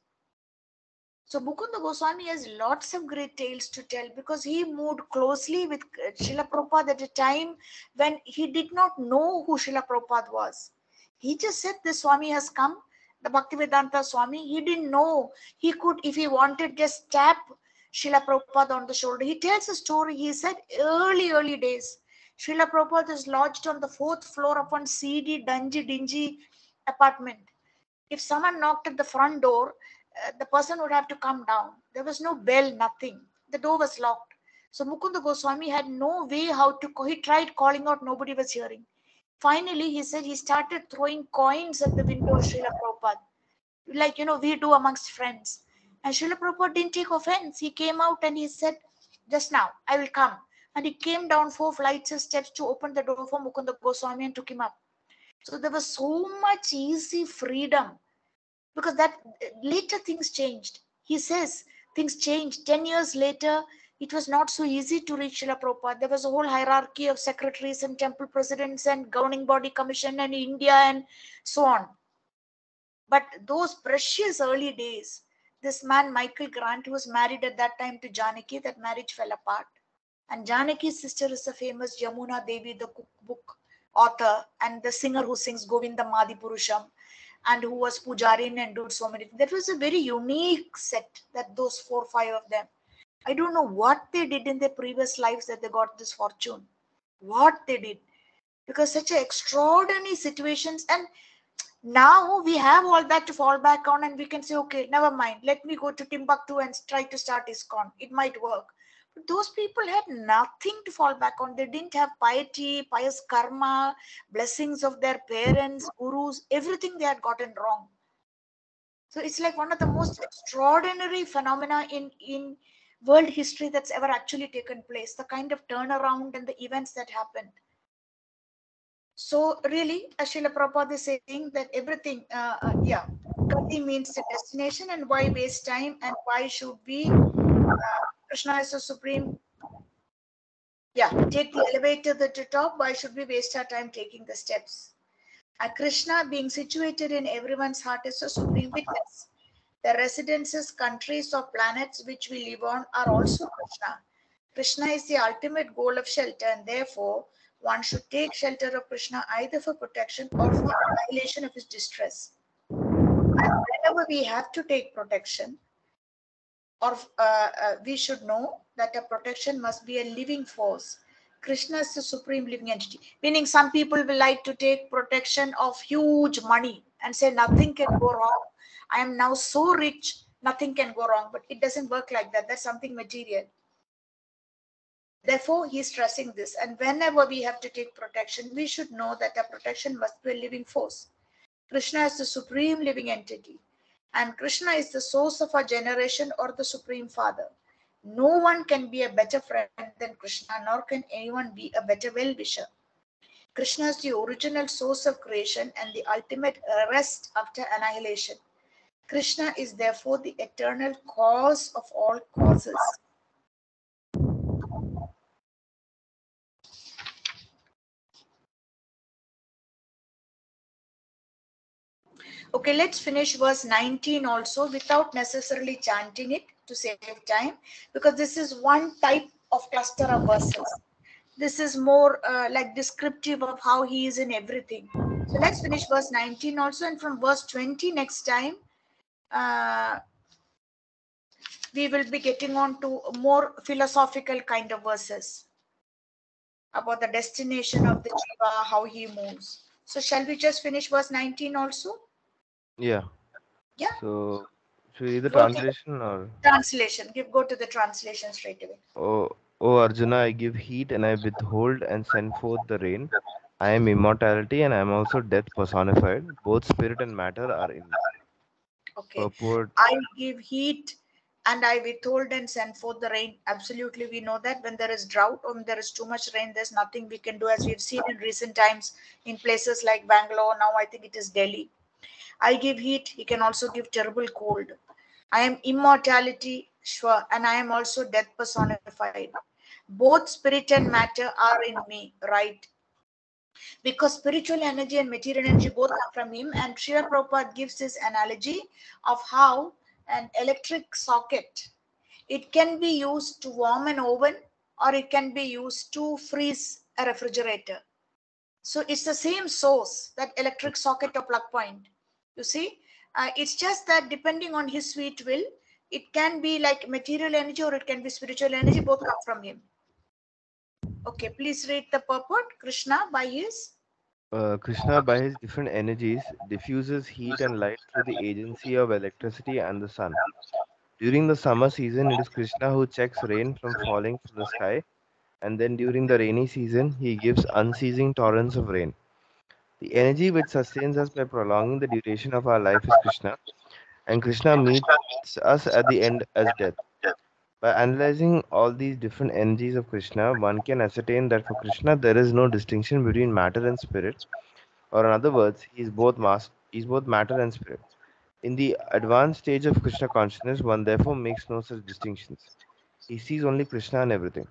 So Mukunda Goswami has lots of great tales to tell, because he moved closely with Srila Prabhupada at a time when he did not know who Srila Prabhupada was. He just said the Swami has come, the Bhaktivedanta Swami. He didn't know he could, if he wanted, just tap Srila Prabhupada on the shoulder. He tells a story. He said early days, Srila Prabhupada is lodged on the 4th floor of one seedy, dingy apartment. If someone knocked at the front door, the person would have to come down. There was no bell, nothing. The door was locked. So Mukunda Goswami had no way how to he tried calling out, nobody was hearing. Finally, he said he started throwing coins at the window of Srila Prabhupada, like, we do amongst friends. And Srila Prabhupada didn't take offense. He came out and he said, just now, I will come. And he came down 4 flights of steps to open the door for Mukunda Goswami and took him up. So there was so much easy freedom, because that later things changed. He says things changed. 10 years later, it was not so easy to reach Srila Prabhupada. There was a whole hierarchy of secretaries and temple presidents and governing body commission and India and so on. But those precious early days, this man Michael Grant, who was married at that time to Janaki, that marriage fell apart. And Janaki's sister is the famous Yamuna Devi, the cookbook author, and the singer who sings Govinda Madi Purusham, and who was Pujarin and did so many things. That was a very unique set, that those 4 or 5 of them. I don't know what they did in their previous lives that they got this fortune. What they did. Because such extraordinary situations, and now we have all that to fall back on, and we can say, okay, never mind. Let me go to Timbuktu and try to start ISKCON. It might work. But those people had nothing to fall back on. They didn't have piety, pious karma, blessings of their parents, gurus, everything they had gotten wrong. So it's like one of the most extraordinary phenomena in world history that's ever actually taken place, the kind of turnaround and the events that happened. So really, Srila Prabhupada is saying that everything, Gati means the destination, and why waste time, and why should we, Krishna is the supreme, take the elevator to the top, why should we waste our time taking the steps? Krishna, being situated in everyone's heart, is a supreme witness. The residences, countries, or planets which we live on are also Krishna. Krishna is the ultimate goal of shelter, and therefore one should take shelter of Krishna either for protection or for annihilation of his distress. And whenever we have to take protection, or we should know that a protection must be a living force. Krishna is the supreme living entity. Meaning, some people will like to take protection of huge money and say nothing can go wrong. I am now so rich, nothing can go wrong. But it doesn't work like that. That's something material. Therefore, he is stressing this. And whenever we have to take protection, we should know that a protection must be a living force. Krishna is the supreme living entity. And Krishna is the source of our generation, or the Supreme Father. No one can be a better friend than Krishna, nor can anyone be a better well-wisher. Krishna is the original source of creation and the ultimate rest after annihilation. Krishna is therefore the eternal cause of all causes. Okay, let's finish verse 19 also without necessarily chanting it to save time, because this is one type of cluster of verses. This is more like descriptive of how he is in everything. So let's finish verse 19 also, and from verse 20 next time, we will be getting on to more philosophical kind of verses about the destination of the jiva, how he moves. So shall we just finish verse 19 also? Yeah. Yeah, So, should we read the go to the translation or? translation. Go to the translation straight away. O Arjuna, I give heat and I withhold and send forth the rain. I am immortality and I am also death personified. Both spirit and matter are in me. Okay. Purport. I give heat and I withhold and send forth the rain. Absolutely, we know that when there is drought or when there is too much rain, there's nothing we can do, as we've seen in recent times in places like Bangalore. Now I think it is Delhi. I give heat, he can also give terrible cold. I am immortality, sure, and I am also death personified. Both spirit and matter are in me, right? Because spiritual energy and material energy both come from him. And Srila Prabhupada gives this analogy of how an electric socket, it can be used to warm an oven or it can be used to freeze a refrigerator. So it's the same source, that electric socket or plug point. You see, it's just that depending on his sweet will, it can be like material energy or it can be spiritual energy, both come from him. Okay, please read the purport. Krishna by his. Krishna, by his different energies, diffuses heat and light through the agency of electricity and the sun. During the summer season, it is Krishna who checks rain from falling from the sky, and then during the rainy season, he gives unceasing torrents of rain. The energy which sustains us by prolonging the duration of our life is Krishna, and Krishna meets us at the end as death. By analyzing all these different energies of Krishna, one can ascertain that for Krishna there is no distinction between matter and spirit, or in other words, he is both matter and spirit. In the advanced stage of Krishna consciousness, one therefore makes no such distinctions. He sees only Krishna and everything.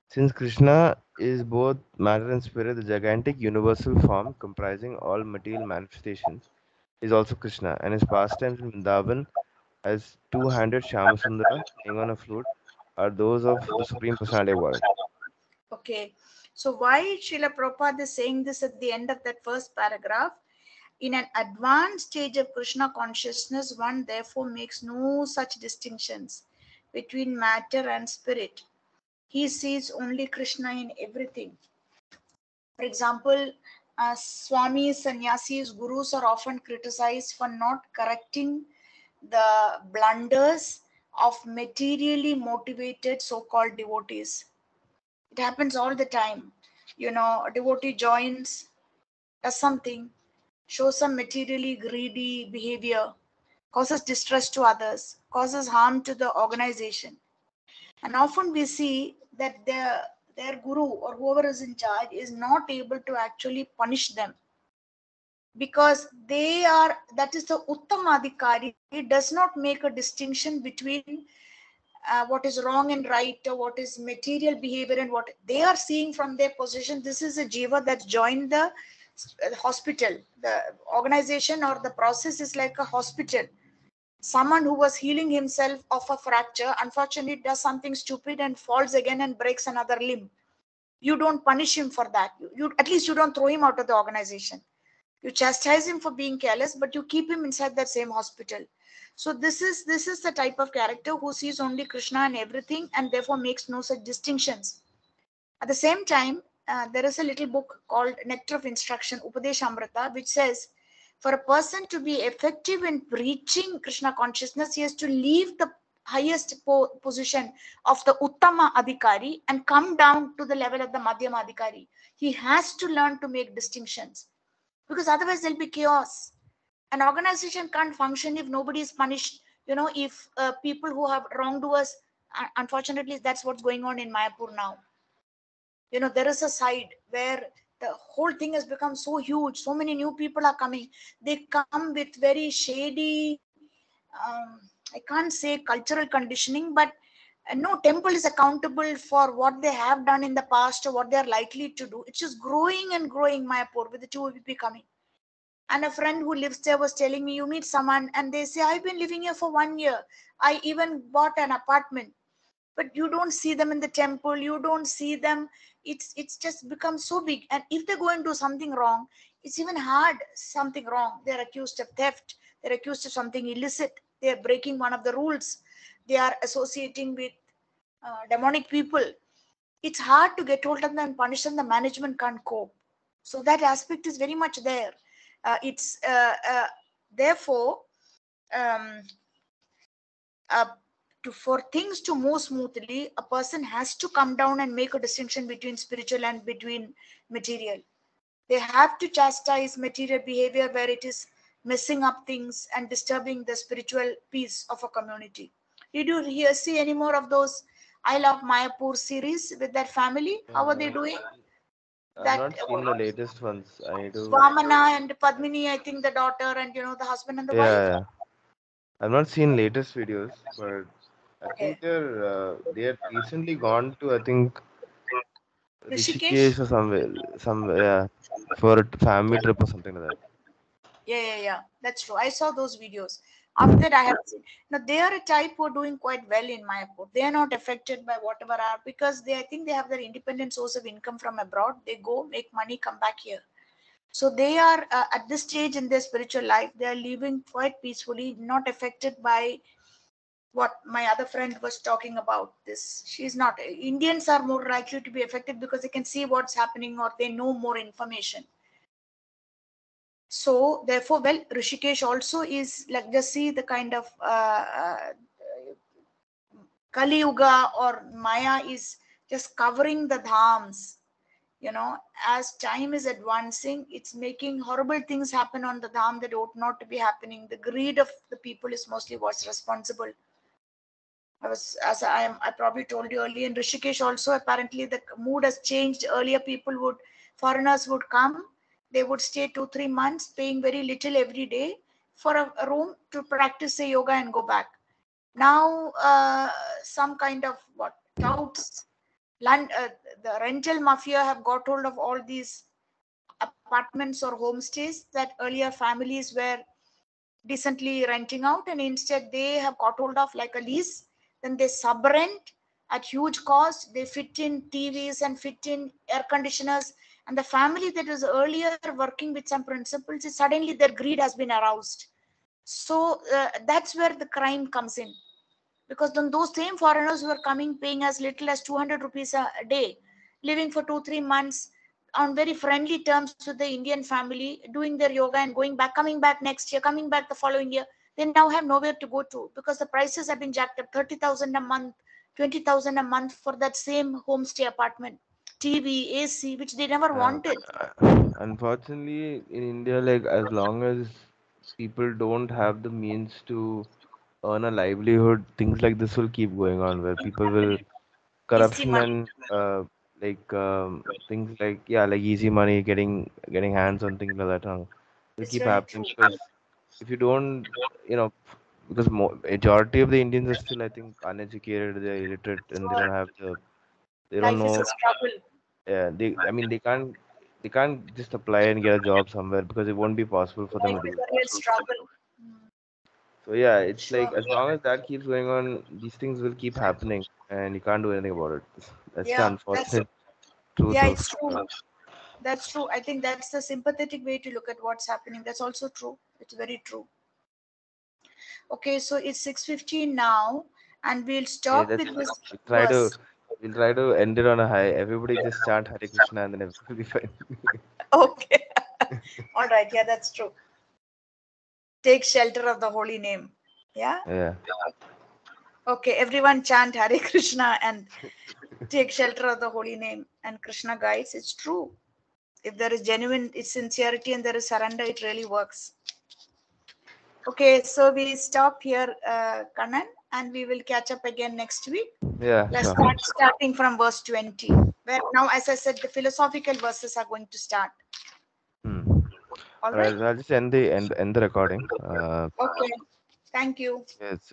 Since Krishna is both matter and spirit, the gigantic universal form comprising all material manifestations is also Krishna, and his pastimes in Vrindavan as two-handed Shyamasundara playing on a flute are those of the Supreme Personality of Godhead. Okay. So why Srila Prabhupada is saying this at the end of that first paragraph? In an advanced stage of Krishna consciousness, one therefore makes no such distinctions between matter and spirit. He sees only Krishna in everything. For example, Swamis, sannyasis, gurus are often criticized for not correcting the blunders of materially motivated so-called devotees. It happens all the time. You know, a devotee joins, does something, shows some materially greedy behavior, causes distress to others, causes harm to the organization. And often we see that their guru or whoever is in charge is not able to actually punish them, because they are, that is the Uttamadhikari, does not make a distinction between what is wrong and right, or what is material behavior and what they are seeing from their position. This is a jiva that's joined the hospital. The organization or the process is like a hospital. Someone who was healing himself of a fracture, unfortunately does something stupid and falls again and breaks another limb. You don't punish him for that. You at least you don't throw him out of the organization. You chastise him for being careless, but you keep him inside that same hospital. So this is the type of character who sees only Krishna and everything, and therefore makes no such distinctions. At the same time, there is a little book called Nectar of Instruction, Upadeshamrita, which says for a person to be effective in preaching Krishna consciousness, he has to leave the highest position of the Uttama Adhikari and come down to the level of the Madhyama Adhikari. He has to learn to make distinctions, because otherwise there'll be chaos. An organization can't function if nobody is punished. You know, if people who have wronged us, unfortunately, that's what's going on in Mayapur now. You know, there is a side where the whole thing has become so huge. So many new people are coming. They come with very shady, I can't say cultural conditioning, but no temple is accountable for what they have done in the past or what they are likely to do. It's just growing and growing, Mayapur, with the 2VP coming. And a friend who lives there was telling me, you meet someone and they say, I've been living here for 1 year. I even bought an apartment. But you don't see them in the temple. You don't see them, it's just become so big. And if they go and do something wrong, it's even hard. Something wrong, they're accused of theft, they're accused of something illicit, they're breaking one of the rules, they are associating with demonic people. It's hard to get hold of them and punish them. The management can't cope. So that aspect is very much there. It's therefore um, uh, for things to move smoothly, a person has to come down and make a distinction between spiritual and between material. They have to chastise material behavior where it is messing up things and disturbing the spiritual peace of a community. Did you see any more of those I Love Mayapur series with that family? How are they Uh, doing? I've That not seen the latest ones. I need to. Vamana and Padmini, I think the daughter and the husband and the Yeah, wife. yeah. I've not seen latest videos, but I Okay. think they had recently gone to, I think, Rishikesh. Rishikesh or somewhere, yeah, for a family trip or something like that. Yeah. That's true. I saw those videos. After that, I have seen. Now they are a type who are doing quite well in Mayapur. They are not affected by whatever are, because I think they have their independent source of income from abroad. They go make money, come back here. So they are at this stage in their spiritual life. They are living quite peacefully, not affected by what my other friend was talking about. This she's not. Indians are more likely to be affected because they can see what's happening or they know more information. So therefore, well, Rishikesh also is like, just see the kind of Kali Yuga or Maya is just covering the dhams. As time is advancing, it's making horrible things happen on the dham that ought not to be happening. The greed of the people is mostly what's responsible. I probably told you earlier, in Rishikesh also, apparently the mood has changed. Earlier, foreigners would come, they would stay 2-3 months, paying very little every day for a room to practice say yoga and go back. Now, some kind of what touts, land, the rental mafia have got hold of all these apartments or homestays that earlier families were decently renting out, and instead they have got hold of like a lease. Then they sub rent at huge cost. They fit in TVs and fit in air conditioners, and the family that was earlier working with some principles, suddenly their greed has been aroused. So that's where the crime comes in, because then those same foreigners who are coming paying as little as 200 rupees a day, living for 2-3 months on very friendly terms with the Indian family, doing their yoga and going back, coming back next year, coming back the following year, they now have nowhere to go to because the prices have been jacked up. 30,000 a month, 20,000 a month for that same homestay apartment, TV, AC, which they never Uh, wanted. Unfortunately, in India, like as long as people don't have the means to earn a livelihood, things like this will keep going on, where people will Easy corruption money. and things like, yeah, like easy money, getting hands on things like that, will It's keep very happening true. because if you don't, you know, because majority of the Indians are still, I think, uneducated, they're illiterate, and they don't Life is a know. struggle. Yeah, I mean, they can't just apply and get a job somewhere because it won't be possible for them Life to is do a it. real struggle. So yeah, it's Sure. like as long as that keeps going on, these things will keep happening, and you can't do anything about it. That's the Yeah, unfortunate truth yeah, of. it's true. That's true. I think that's the sympathetic way to look at what's happening. That's also true. It's very true. Okay, so it's 6:15 now, and we'll Yeah, stop that's with this we try to verse. we'll try to end it on a high. Everybody just chant Hare Krishna, and then everything will be fine. Okay. All right. Yeah, that's true. Take shelter of the holy name. Yeah. Yeah. Okay, everyone chant Hare Krishna and take shelter of the holy name. And Krishna guides. It's true. If there is genuine sincerity and there is surrender, it really works. Okay, so we stop here, Kannan, and we will catch up again next week. Yeah, Let's sure. start starting from verse 20. Where now, as I said, the philosophical verses are going to start. Hmm. All All right, right? I'll just end the recording. Okay. Thank you. Yes.